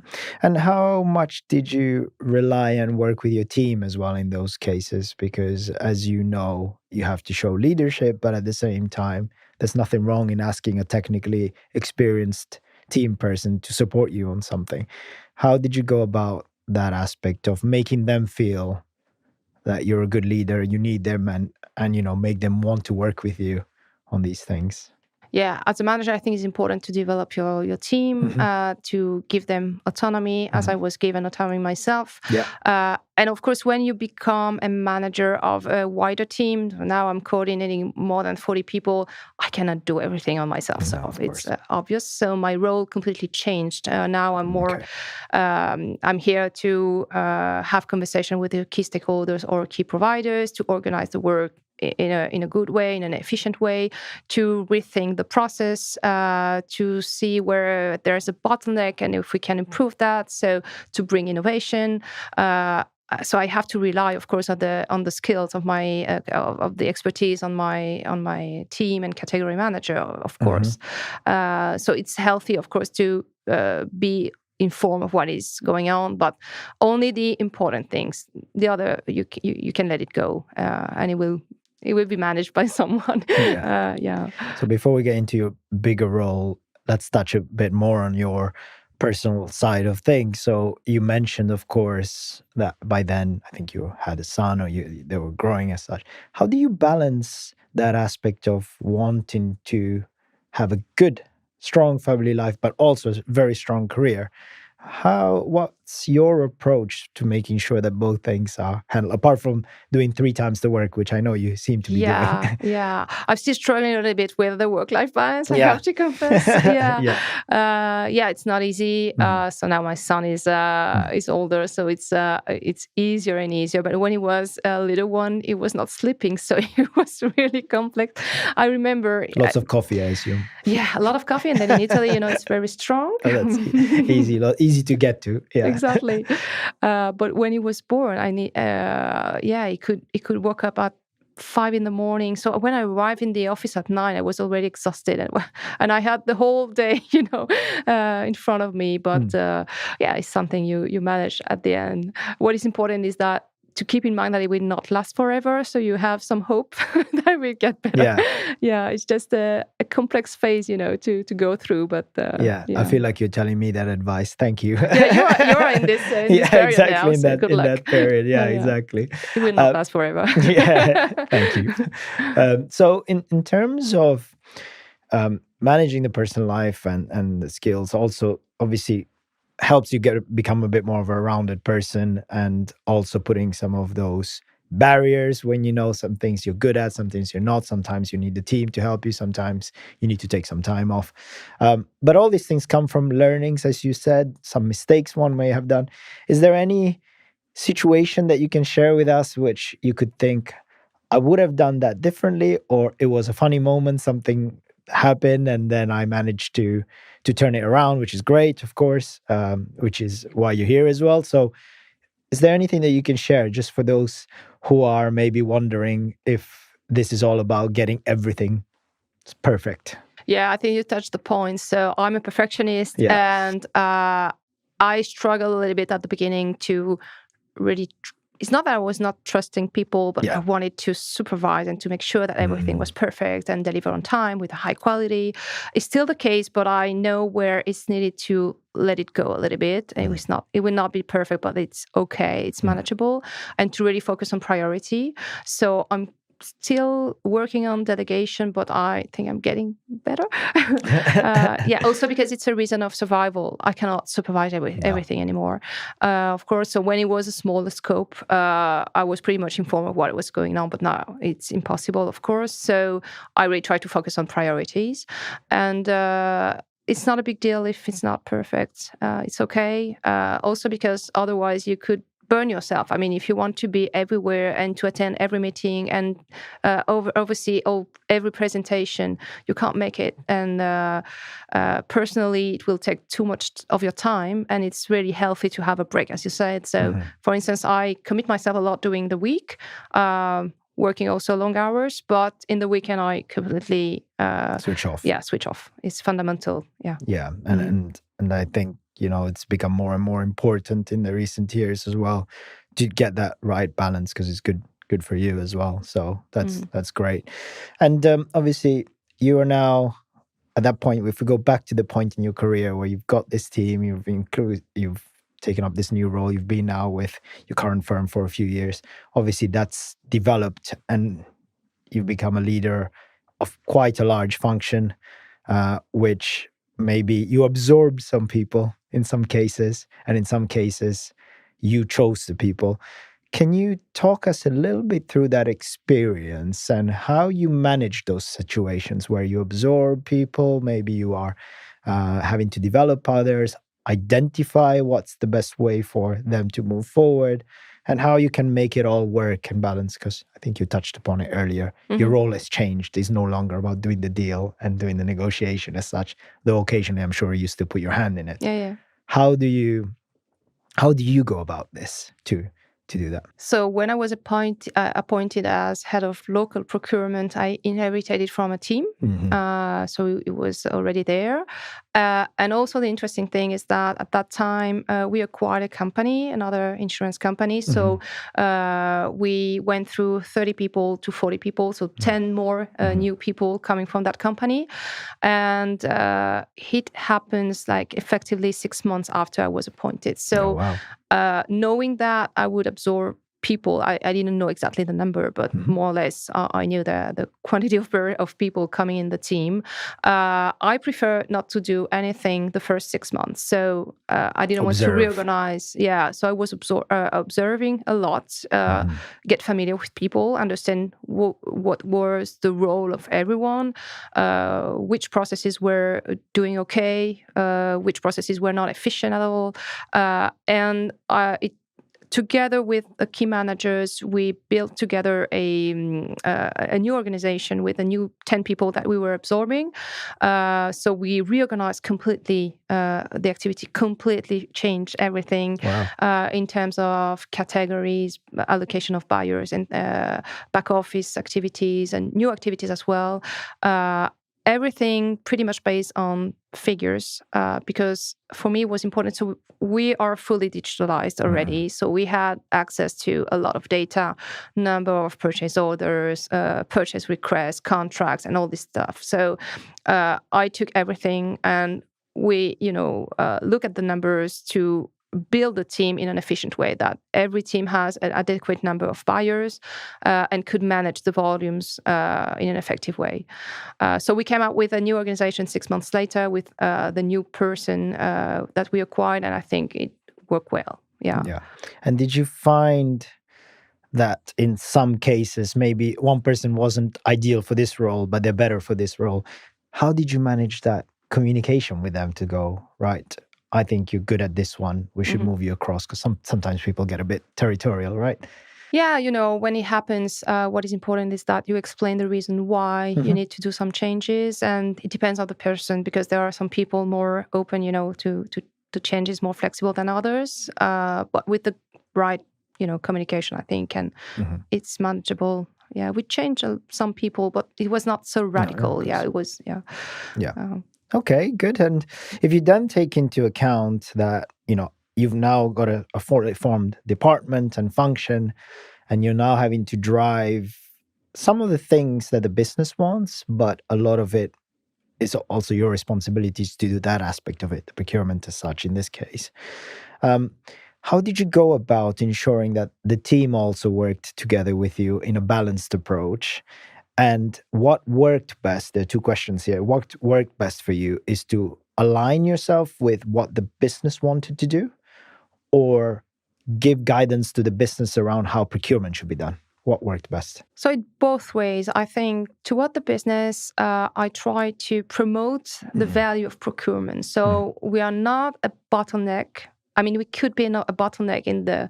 And how much did you rely and work with your team as well in those cases? Because as you know, you have to show leadership, but at the same time, there's nothing wrong in asking a technically experienced team person to support you on something. How did you go about that aspect of making them feel that you're a good leader, you need them, and make them want to work with you on these things? Yeah, as a manager, I think it's important to develop your team, to give them autonomy, as I was given autonomy myself. Yeah. And of course, when you become a manager of a wider team, now I'm coordinating more than 40 people, I cannot do everything on myself. So it's obvious. So my role completely changed. Now I'm more, I'm here to have conversation with the key stakeholders or key providers, to organize the work in a good way, in an efficient way, to rethink the process, to see where there's a bottleneck and if we can improve that. So to bring innovation. So I have to rely, of course, on the skills of my of the expertise on my team and category manager, of course. So it's healthy, of course, to be informed of what is going on, but only the important things. The other, you can let it go, and it will be managed by someone. So before we get into your bigger role, let's touch a bit more on your personal side of things. So you mentioned, of course, that by then I think you had a son, or they were growing as such. How do you balance that aspect of wanting to have a good, strong family life, but also a very strong career? What's your approach to making sure that both things are handled, apart from doing 3 times the work, which I know you seem to be doing? I'm still struggling a little bit with the work-life balance, I have to confess. It's not easy. So now my son is older, so it's easier and easier. But when he was a little one, it was not sleeping, so it was really complex. I remember lots of coffee, I assume. Yeah, a lot of coffee, and then in Italy, it's very strong. Oh, that's easy to get to. Yeah, exactly. But when he was born, he could wake up at 5 a.m. So when I arrived in the office at 9, I was already exhausted, and I had the whole day, in front of me. But it's something you manage at the end. What is important is that to keep in mind that it will not last forever, so you have some hope that it will get better. It's just a complex phase, to go through. But I feel like you're telling me that advice. Thank you. You are in this period exactly now, in that period. Exactly. It will not last forever. Thank you. So in terms of managing the personal life and the skills, also obviously helps you become a bit more of a rounded person, and also putting some of those barriers when you know some things you're good at, some things you're not. Sometimes you need the team to help you. Sometimes you need to take some time off. But all these things come from learnings, as you said, some mistakes one may have done. Is there any situation that you can share with us which you could think, I would have done that differently, or it was a funny moment, something happened, and then I managed to turn it around, which is great, of course, which is why you're here as well. So is there anything that you can share just for those who are maybe wondering if this is all about getting everything perfect? Yeah, I think you touched the point. So I'm a perfectionist, and I struggle a little bit at the beginning to really. It's not that I was not trusting people, but I wanted to supervise and to make sure that everything was perfect and deliver on time with a high quality. It's still the case, but I know where it's needed to let it go a little bit. It will not be perfect, but it's okay. It's manageable, and to really focus on priority. So I'm still working on delegation, but I think I'm getting better. Also because it's a reason of survival. I cannot supervise everything anymore. Of course, so when it was a smaller scope, I was pretty much informed of what was going on, but now it's impossible, of course. So I really try to focus on priorities. And it's not a big deal if it's not perfect. It's okay. Also because otherwise you could burn yourself. I mean, if you want to be everywhere and to attend every meeting and oversee every presentation, you can't make it. And personally, it will take too much of your time, and it's really healthy to have a break, as you said. So, for instance, I commit myself a lot during the week, working also long hours, but in the weekend, I completely switch off. Yeah, switch off. It's fundamental. Yeah. Yeah, and I think, it's become more and more important in the recent years as well to get that right balance, because it's good for you as well. So that's great. And obviously you are now at that point. If we go back to the point in your career where you've got this team, you've taken up this new role, you've been now with your current firm for a few years. Obviously that's developed and you've become a leader of quite a large function, which maybe you absorbed some people in some cases, and in some cases you chose the people. Can you talk us a little bit through that experience and how you manage those situations where you absorb people, maybe you are having to develop others, identify what's the best way for them to move forward, and how you can make it all work and balance? Because I think you touched upon it earlier. Your role has changed. It's no longer about doing the deal and doing the negotiation as such, though occasionally I'm sure you still put your hand in it. Yeah. How do you go about this to do that? So when I was appointed as head of local procurement, I inherited it from a team. So it was already there. And also the interesting thing is that at that time, we acquired a company, another insurance company. So we went through 30 people to 40 people, so 10 more new people coming from that company. And it happens like effectively 6 months after I was appointed. So knowing that I would absorb people, I didn't know exactly the number, but more or less I knew the quantity of people coming in the team. I prefer not to do anything the first 6 months. So I didn't want to reorganize. Yeah, so I was observing a lot, get familiar with people, understand what was the role of everyone, which processes were doing okay, which processes were not efficient at all. And together with the key managers, we built together a new organization with a new 10 people that we were absorbing. So we reorganized completely the activity, completely changed everything in terms of categories, allocation of buyers, and back office activities and new activities as well. Everything pretty much based on figures, because for me it was important. So we are fully digitalized already. So we had access to a lot of data, number of purchase orders, purchase requests, contracts, and all this stuff. So I took everything and we, look at the numbers to build a team in an efficient way, that every team has an adequate number of buyers and could manage the volumes in an effective way. So we came out with a new organization 6 months later with the new person that we acquired, and I think it worked well. Yeah. And did you find that in some cases maybe one person wasn't ideal for this role, but they're better for this role. How did you manage that communication with them to go, right, I think you're good at this one, we should move you across? Because sometimes people get a bit territorial, right? Yeah, when it happens, what is important is that you explain the reason why you need to do some changes, and it depends on the person, because there are some people more open, to changes, more flexible than others. But with the right, communication, I think, and it's manageable. Yeah, we changed some people, but it was not so radical. Yeah, it was. Yeah. Yeah. Okay, good. And if you then take into account that, you've now got a fully formed department and function, and you're now having to drive some of the things that the business wants, but a lot of it is also your responsibilities to do that aspect of it, the procurement as such in this case. How did you go about ensuring that the team also worked together with you in a balanced approach? And what worked best? There are two questions here. What worked best for you is to align yourself with what the business wanted to do, or give guidance to the business around how procurement should be done? What worked best? So in both ways, I think toward the business, I try to promote the value of procurement. So we are not a bottleneck. I mean, we could be a bottleneck in the,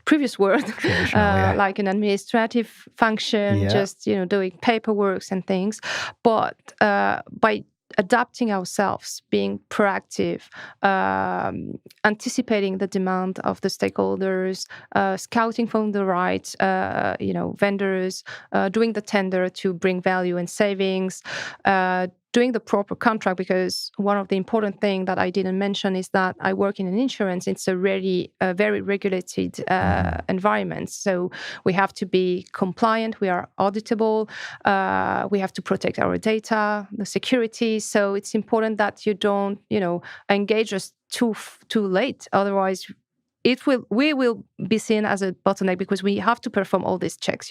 previous world, like an administrative function, just, doing paperwork and things. But by adapting ourselves, being proactive, anticipating the demand of the stakeholders, scouting from the right, vendors, doing the tender to bring value and savings, doing the proper contract, because one of the important things that I didn't mention is that I work in an insurance. It's a really very regulated environment. So we have to be compliant. We are auditable. We have to protect our data, the security. So it's important that you don't, engage us too late. Otherwise, we will be seen as a bottleneck, because we have to perform all these checks.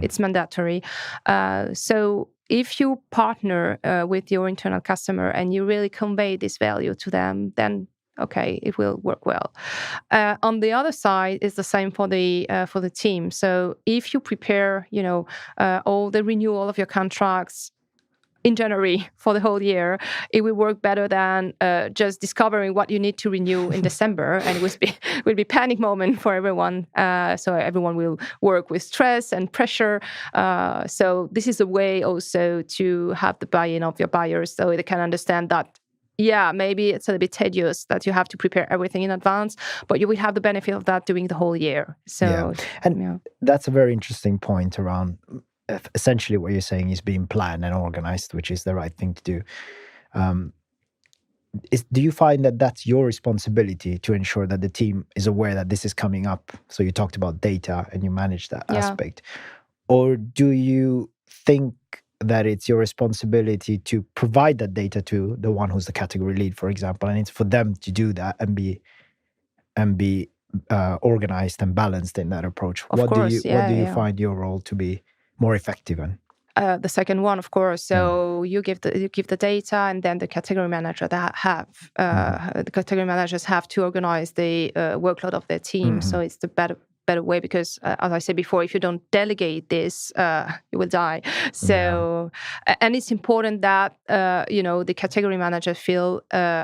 It's mandatory. So if you partner with your internal customer and you really convey this value to them, then okay, it will work well. On the other side, is the same for the team. So if you prepare, all the renewal of your contracts in January for the whole year, it will work better than just discovering what you need to renew in December, and it will be panic moment for everyone. So everyone will work with stress and pressure. So this is a way also to have the buy-in of your buyers, so they can understand that, yeah, maybe it's a little bit tedious that you have to prepare everything in advance, but you will have the benefit of that during the whole year. So, that's a very interesting point around. Essentially, what you're saying is being planned and organized, which is the right thing to do. Do you find that that's your responsibility to ensure that the team is aware that this is coming up? So you talked about data and you manage that aspect. Or do you think that it's your responsibility to provide that data to the one who's the category lead, for example, and it's for them to do that and be organized and balanced in that approach? What do you find your role to be more effective in? The second one, of course. So you give the data, and then the category manager the category managers have to organize the workload of their team. So it's the better way, because as I said before, if you don't delegate this, you will die. So and it's important that the category managers feel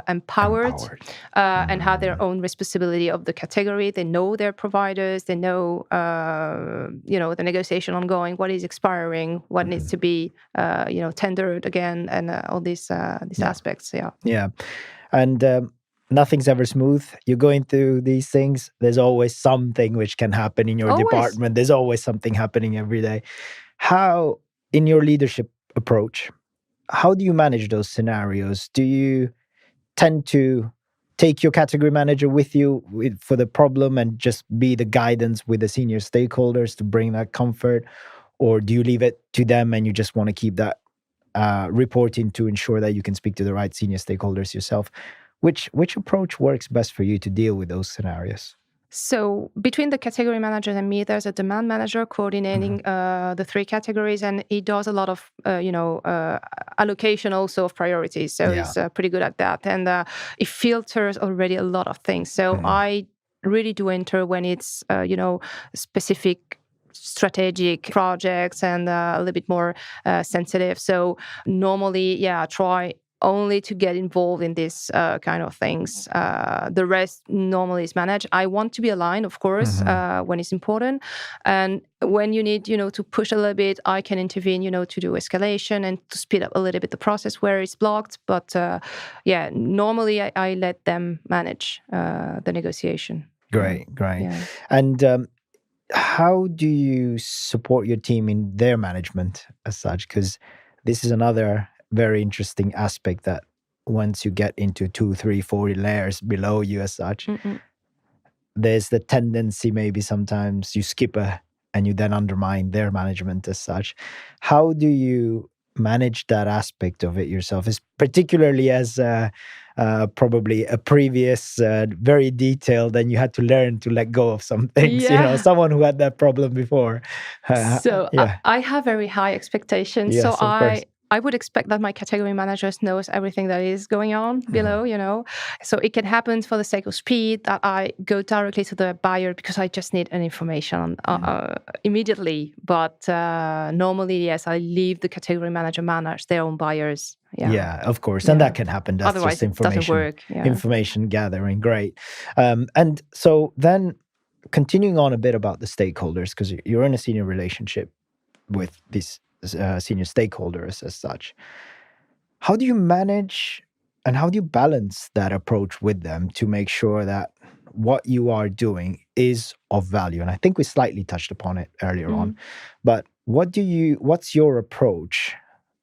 empowered. And have their own responsibility of the category. They know their providers. They know the negotiation ongoing, what is expiring, what needs to be tendered again, and all these aspects. And nothing's ever smooth. You're going through these things. There's always something which can happen in your department. There's always something happening every day. How, in your leadership approach, how do you manage those scenarios? Do you tend to take your category manager with you for the problem and just be the guidance with the senior stakeholders to bring that comfort? Or do you leave it to them and you just want to keep that reporting to ensure that you can speak to the right senior stakeholders yourself? Which approach works best for you to deal with those scenarios? So between the category manager and me, there's a demand manager coordinating the three categories, and he does a lot of allocation also of priorities. So he's pretty good at that, and he filters already a lot of things. So I really do enter when it's, specific strategic projects and a little bit more sensitive. So normally, try only to get involved in this kind of things. The rest normally is managed. I want to be aligned, of course, when it's important. And when you need, to push a little bit, I can intervene, to do escalation and to speed up a little bit the process where it's blocked. But normally I let them manage the negotiation. Great. Yeah. And how do you support your team in their management as such? Because this is another very interesting aspect, that once you get into 2, 3, 4 layers below you as such, there's the tendency maybe sometimes you skip and you then undermine their management as such. How do you manage that aspect of it yourself, is particularly as probably a previous very detailed, and you had to learn to let go of some things, someone who had that problem before. So I have very high expectations. Yes, so of course. I would expect that my category managers knows everything that is going on below, So it can happen for the sake of speed that I go directly to the buyer because I just need an information immediately. But normally, yes, I leave the category manager manage their own buyers. Yeah, of course. And that can happen. That's Otherwise, just information. It doesn't work. Information gathering. Great. And so then continuing on a bit about the stakeholders, because you're in a senior relationship with these senior stakeholders as such. How do you manage and how do you balance that approach with them to make sure that what you are doing is of value? And I think we slightly touched upon it earlier on, but what's your approach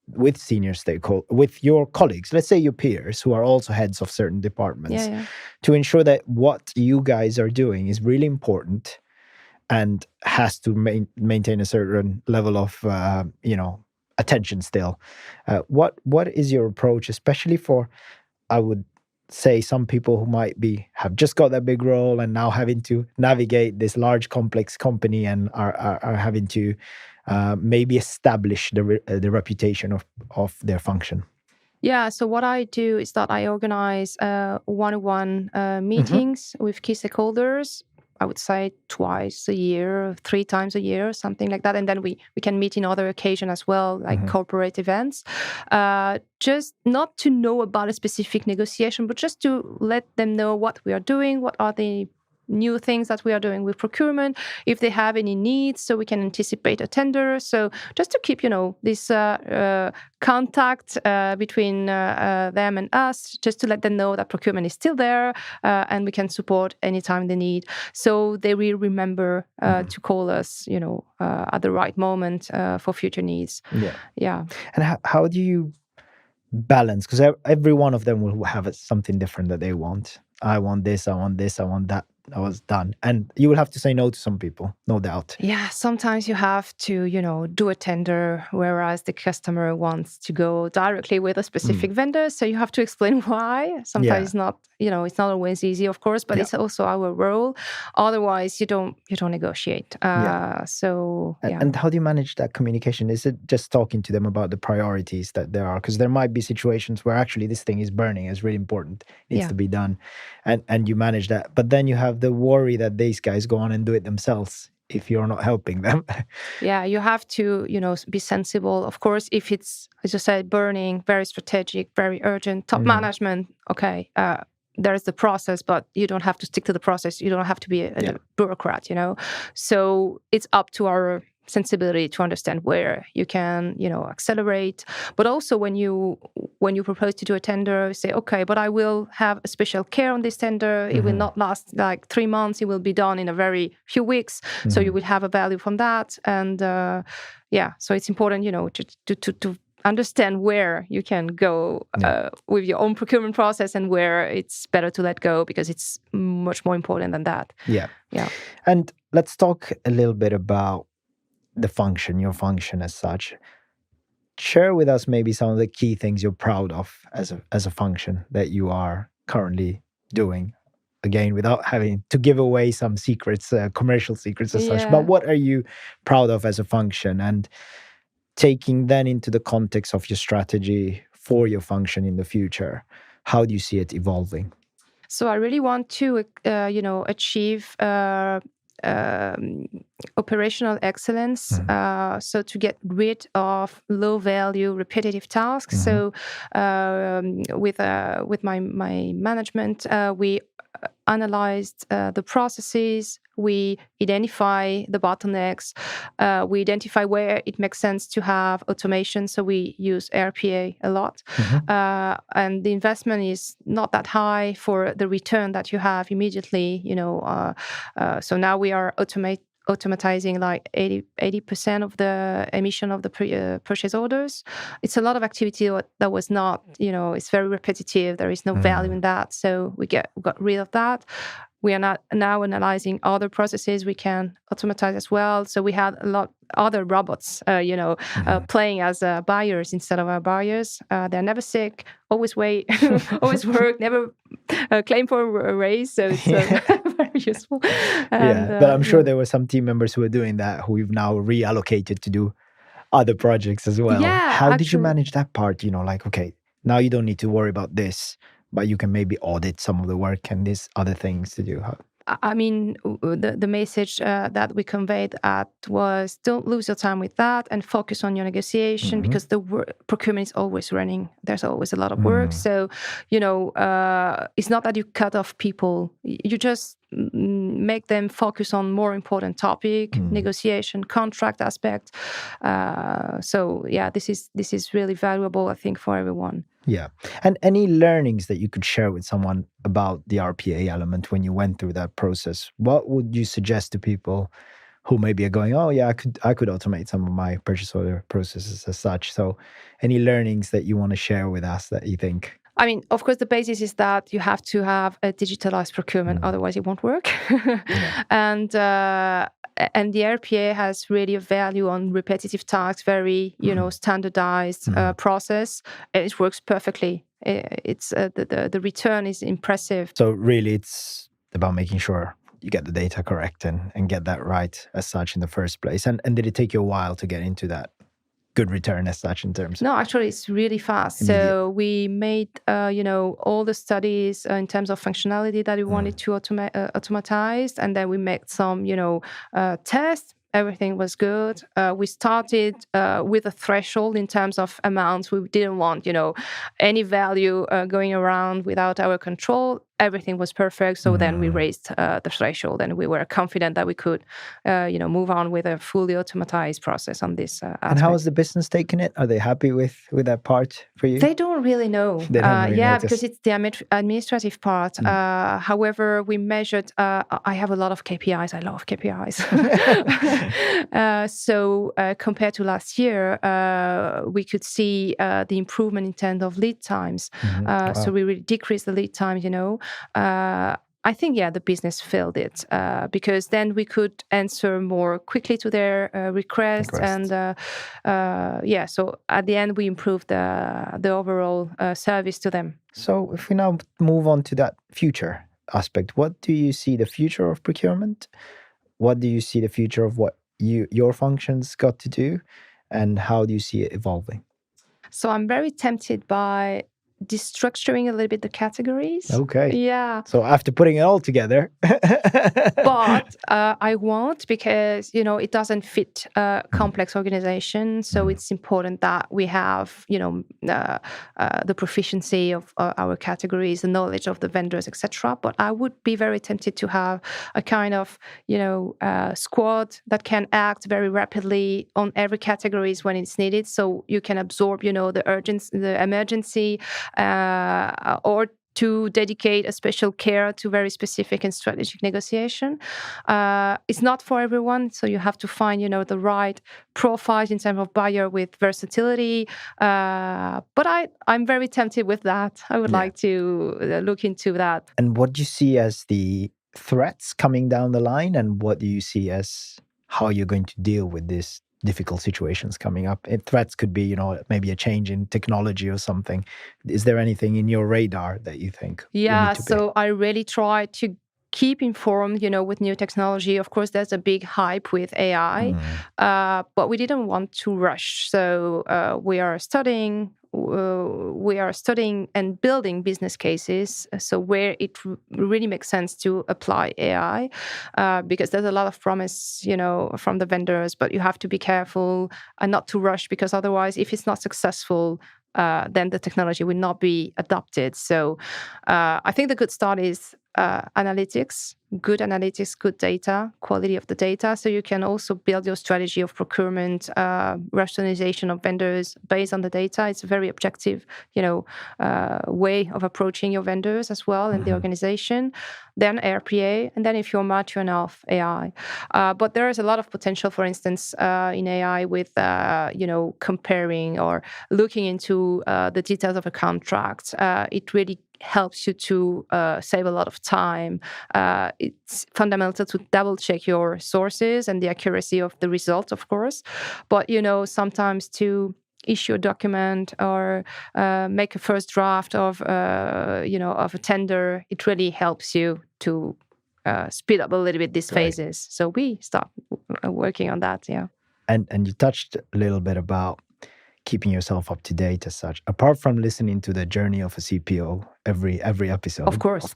with senior stakeholders, with your colleagues, let's say your peers who are also heads of certain departments, to ensure that what you guys are doing is really important and has to maintain a certain level of, attention still. What is your approach, especially for, I would say, some people who might have just got that big role and now having to navigate this large complex company and are having to maybe establish the reputation of their function? Yeah, so what I do is that I organize one-on-one meetings with key stakeholders. I would say twice a year, 3 times a year, something like that. And then we can meet in other occasions as well, like corporate events. Just not to know about a specific negotiation, but just to let them know what we are doing, what are the new things that we are doing with procurement, if they have any needs, so we can anticipate a tender. So just to keep, this contact between them and us, just to let them know that procurement is still there and we can support anytime they need. So they will remember to call us, at the right moment for future needs. Yeah. And how do you balance? Because every one of them will have something different that they want. I want this, I want this, I want that. I was done. And you will have to say no to some people, no doubt. Yeah, sometimes you have to, do a tender, whereas the customer wants to go directly with a specific vendor. So you have to explain why. Sometimes it's not, it's not always easy, of course, but it's also our role. Otherwise, you don't negotiate. So, yeah. And how do you manage that communication? Is it just talking to them about the priorities that there are? Because there might be situations where actually this thing is burning, is really important, needs to be done. And you manage that. But then you have the worry that these guys go on and do it themselves if you're not helping them. Yeah, you have to, be sensible. Of course, if it's, as you said, burning, very strategic, very urgent, top management, okay, there's the process, but you don't have to stick to the process. You don't have to be a bureaucrat, So it's up to our sensibility to understand where you can, accelerate. But also when you propose to do a tender, you say, okay, but I will have a special care on this tender. It will not last like 3 months. It will be done in a very few weeks. So you will have a value from that. And so it's important, to understand where you can go with your own procurement process and where it's better to let go because it's much more important than that. Yeah. Yeah. And let's talk a little bit about your function as such. Share with us maybe some of the key things you're proud of as a function that you are currently doing. Again, without having to give away some secrets, commercial secrets as such. But what are you proud of as a function? And taking then into the context of your strategy for your function in the future, how do you see it evolving? So I really want to, achieve operational excellence. So to get rid of low-value, repetitive tasks. So with my management, we analyzed the processes. We identify the bottlenecks. We identify where it makes sense to have automation. So we use RPA a lot. And the investment is not that high for the return that you have immediately. So now we are automatizing like 80% of the emission of the purchase orders. It's a lot of activity that was not, it's very repetitive. There is no value in that. So we got rid of that. We are not now analyzing other processes we can automatize as well. So we had a lot other robots, playing as buyers instead of our buyers. They're never sick, always wait, always work, never claim for a raise. So it's very useful. And, but I'm sure there were some team members who were doing that who we've now reallocated to do other projects as well. Yeah, How did you manage that part? Okay, now you don't need to worry about this, but you can maybe audit some of the work and these other things to do. I mean, the message that we conveyed was don't lose your time with that and focus on your negotiation because the procurement is always running. There's always a lot of work. So, it's not that you cut off people. You just make them focus on more important topic, negotiation, contract aspect. So, yeah, this is really valuable, I think, for everyone. Yeah. And any learnings that you could share with someone about the RPA element when you went through that process? What would you suggest to people who maybe are going, oh yeah, I could automate some of my purchase order processes as such? So any learnings that you want to share with us that you think? I mean, of course, the basis is that you have to have a digitalized procurement, otherwise it won't work. And the RPA has really a value on repetitive tasks, very, standardized process. It works perfectly. It's the return is impressive. So really, it's about making sure you get the data correct and get that right as such in the first place. And did it take you a while to get into that good return as such in terms? No, actually, it's really fast. So we made, all the studies in terms of functionality that we wanted to automatize, and then we made some, tests. Everything was good. We started with a threshold in terms of amounts. We didn't want, any value going around without our control. Everything was perfect. So then we raised the threshold, and we were confident that we could, move on with a fully automatized process on this aspect. And how is the business taking it? Are they happy with that part for you? They don't really know. They don't really notice. Because it's the administrative part. However, we measured. I have a lot of KPIs. I love KPIs. So compared to last year, we could see the improvement in terms of lead times. Wow. So we really decreased the lead time. I think, the business filled it because then we could answer more quickly to their requests. And so at the end, we improved the overall service to them. So if we now move on to that future aspect, what do you see the future of procurement? What do you see the future of what your functions got to do? And how do you see it evolving? So I'm very tempted by destructuring a little bit the categories. Okay. Yeah. So after putting it all together. But I won't because, it doesn't fit a complex organization. So it's important that we have, the proficiency of our categories, the knowledge of the vendors, etc. But I would be very tempted to have a kind of, squad that can act very rapidly on every categories when it's needed. So you can absorb, the urgency, the emergency, or to dedicate a special care to very specific and strategic negotiation. It's not for everyone, so you have to find, the right profiles in terms of buyer with versatility. But I'm very tempted with that. I would like to look into that. And what do you see as the threats coming down the line, and what do you see as how you're going to deal with this difficult situations coming up? Threats could be, maybe a change in technology or something. Is there anything in your radar that you think? Yeah, so I really try to keep informed, with new technology. Of course, there's a big hype with AI, but we didn't want to rush. So we are studying, we are studying and building business cases, so where it really makes sense to apply AI, because there's a lot of promise, from the vendors, but you have to be careful and not to rush, because otherwise, if it's not successful, then the technology will not be adopted. So I think the good start is analytics, good data, quality of the data. So you can also build your strategy of procurement, rationalization of vendors based on the data. It's a very objective, way of approaching your vendors as well and the organization. Then RPA, and then if you're mature enough, AI. But there is a lot of potential, for instance, in AI with, comparing or looking into the details of a contract. It really helps you to save a lot of time. It's fundamental to double check your sources and the accuracy of the results, of course. But, sometimes to issue a document or make a first draft of a tender, it really helps you to speed up a little bit these phases. So we start working on that, yeah. And you touched a little bit about keeping yourself up to date as such. Apart from listening to the journey of a CPO every episode, of course,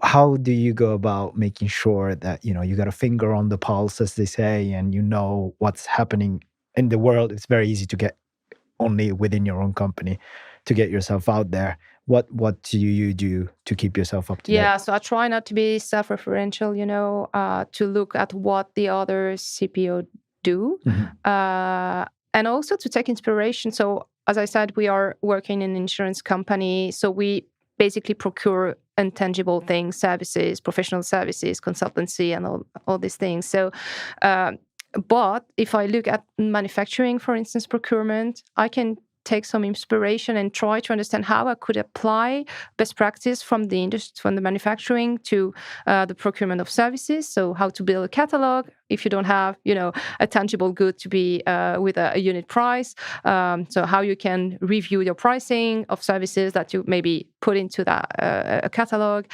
how do you go about making sure that you got a finger on the pulse, as they say, and what's happening in the world? It's very easy to get only within your own company to get yourself out there. What do you do to keep yourself up to date? Yeah, so I try not to be self-referential, to look at what the other CPO do, and also to take inspiration. So as I said, we are working in an insurance company, so we basically procure intangible things, services, professional services, consultancy, and all these things. So but if I look at manufacturing, for instance, procurement, I can take some inspiration and try to understand how I could apply best practice from the industry, from the manufacturing to the procurement of services. So how to build a catalog if you don't have, a tangible good to be with a unit price. So how you can review your pricing of services that you maybe put into that a catalog.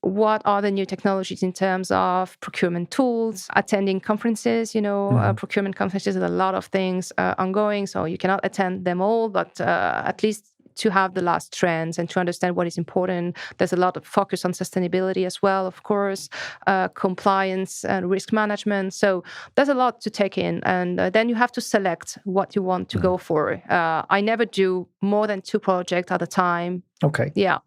What are the new technologies in terms of procurement tools? Attending conferences, procurement conferences, there's a lot of things ongoing. So you cannot attend them all, but at least to have the last trends and to understand what is important. There's a lot of focus on sustainability as well, of course, compliance and risk management. So there's a lot to take in. And then you have to select what you want to go for. I never do more than 2 projects at a time. Okay. Yeah.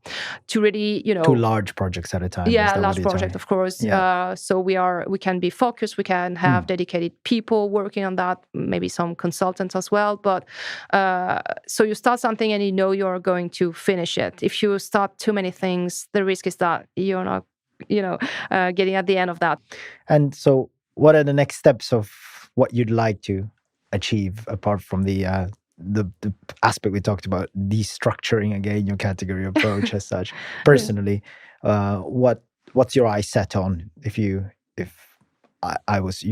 To really, 2 large projects at a time. Yeah, large project, of course. Yeah. So we can be focused. We can have dedicated people working on that, maybe some consultants as well. But so you start something and you're going to finish it. If you start too many things, the risk is that you're not, getting at the end of that. And so what are the next steps of what you'd like to achieve apart from the aspect we talked about, destructuring again your category approach as such? Personally, what's your eyes set on? If you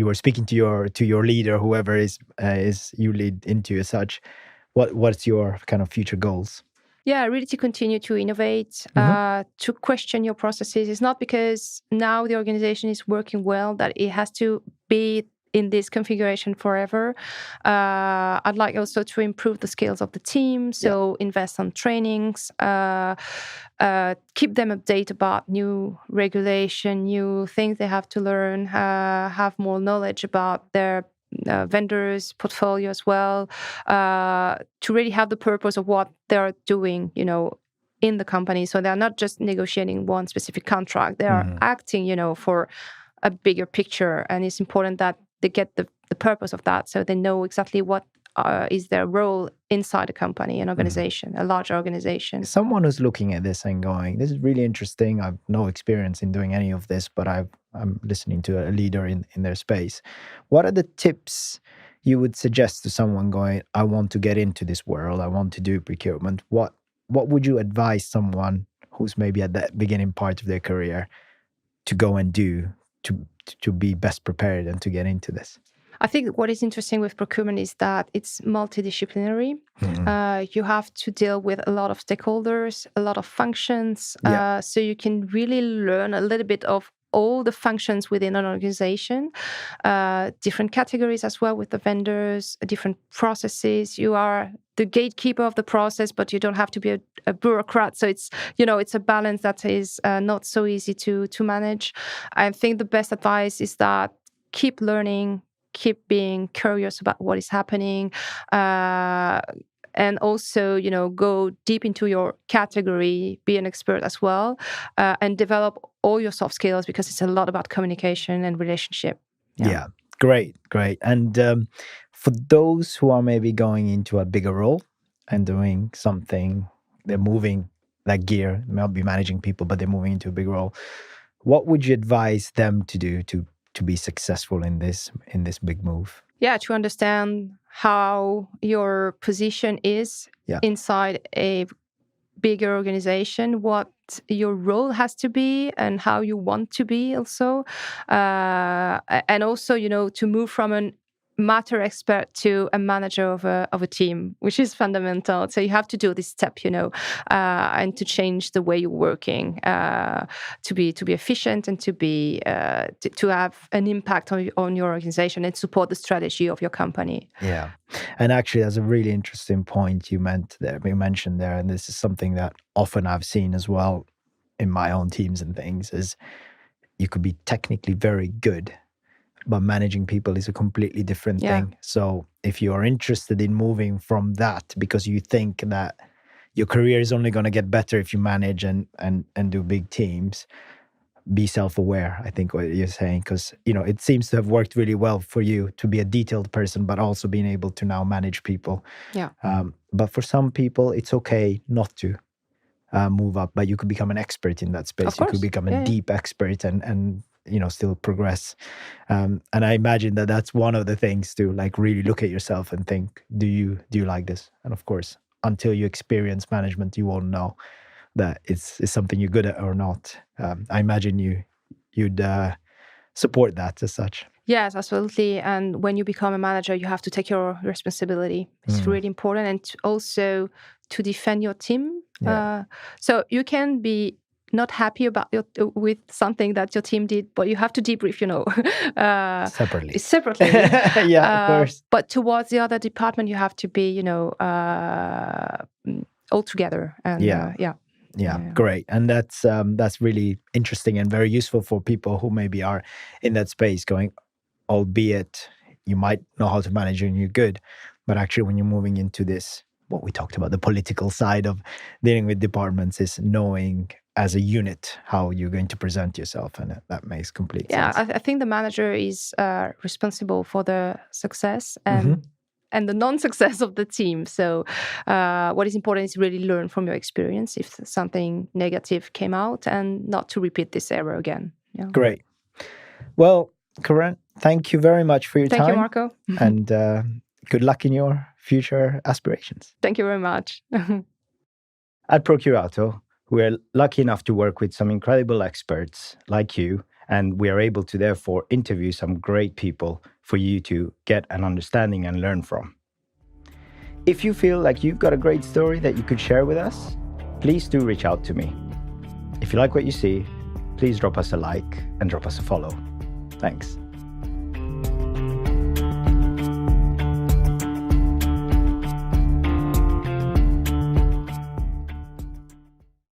were speaking to your leader, whoever is you lead into as such, what's your kind of future goals? Yeah, really to continue to innovate, to question your processes. It's not because now the organization is working well that it has to be in this configuration forever. I'd like also to improve the skills of the team, so invest on trainings, keep them updated about new regulation, new things they have to learn, have more knowledge about their vendors' portfolio as well, to really have the purpose of what they're doing, in the company. So they're not just negotiating one specific contract. They are acting, for a bigger picture. And it's important that they get the purpose of that, so they know exactly what is their role inside a company, an organization, a large organization. Someone who's looking at this and going, this is really interesting. I've no experience in doing any of this, but I'm listening to a leader in their space. What are the tips you would suggest to someone going, I want to get into this world, I want to do procurement? What would you advise someone who's maybe at that beginning part of their career to go and do to be best prepared and to get into this? I think what is interesting with procurement is that it's multidisciplinary. You have to deal with a lot of stakeholders, a lot of functions, so you can really learn a little bit of all the functions within an organization, different categories as well with the vendors, different processes. You are the gatekeeper of the process, but you don't have to be a bureaucrat. So it's a balance that is not so easy to manage. I think the best advice is that keep learning, keep being curious about what is happening. And also, go deep into your category, be an expert as well, and develop all your soft skills, because it's a lot about communication and relationship. Yeah. Great. And for those who are maybe going into a bigger role and doing something, they're moving that gear, they might be managing people, but they're moving into a big role. What would you advise them to do to be successful in this big move? Yeah, to understand how your position is inside a bigger organization, what your role has to be and how you want to be also. And also, to move from an matter expert to a manager of a team, which is fundamental. So you have to do this step, and to change the way you're working, to be efficient and to be to have an impact on your organization and support the strategy of your company. Yeah, and actually, that's a really interesting point you mentioned there, and this is something that often I've seen as well in my own teams and things. Is you could be technically very good, but managing people is a completely different thing. So if you are interested in moving from that because you think that your career is only going to get better if you manage and do big teams, be self-aware, I think what you're saying, because it seems to have worked really well for you to be a detailed person, but also being able to now manage people. But for some people, it's okay not to move up, but you could become an expert in that space. You could become a deep expert and still progress. And I imagine that that's one of the things to like really look at yourself and think, do you like this? And of course, until you experience management, you won't know that it's something you're good at or not. I imagine you'd support that as such. Yes, absolutely. And when you become a manager, you have to take your responsibility. It's really important, and also to defend your team. So you can be not happy with something that your team did, but you have to debrief, separately. Of course. But towards the other department, you have to be, all together. And Great. And that's really interesting and very useful for people who maybe are in that space going, albeit you might know how to manage and you're good, but actually when you're moving into this, what we talked about, the political side of dealing with departments, is knowing as a unit how you're going to present yourself, and that makes complete sense. I think the manager is responsible for the success and the non-success of the team. So what is important is really learn from your experience if something negative came out, and not to repeat this error again. Great. Well, Karène, thank you very much for your time. Thank you, Marco. And good luck in your future aspirations. Thank you very much. At Procurato, we're lucky enough to work with some incredible experts like you, and we are able to therefore interview some great people for you to get an understanding and learn from. If you feel like you've got a great story that you could share with us, please do reach out to me. If you like what you see, please drop us a like and drop us a follow. Thanks.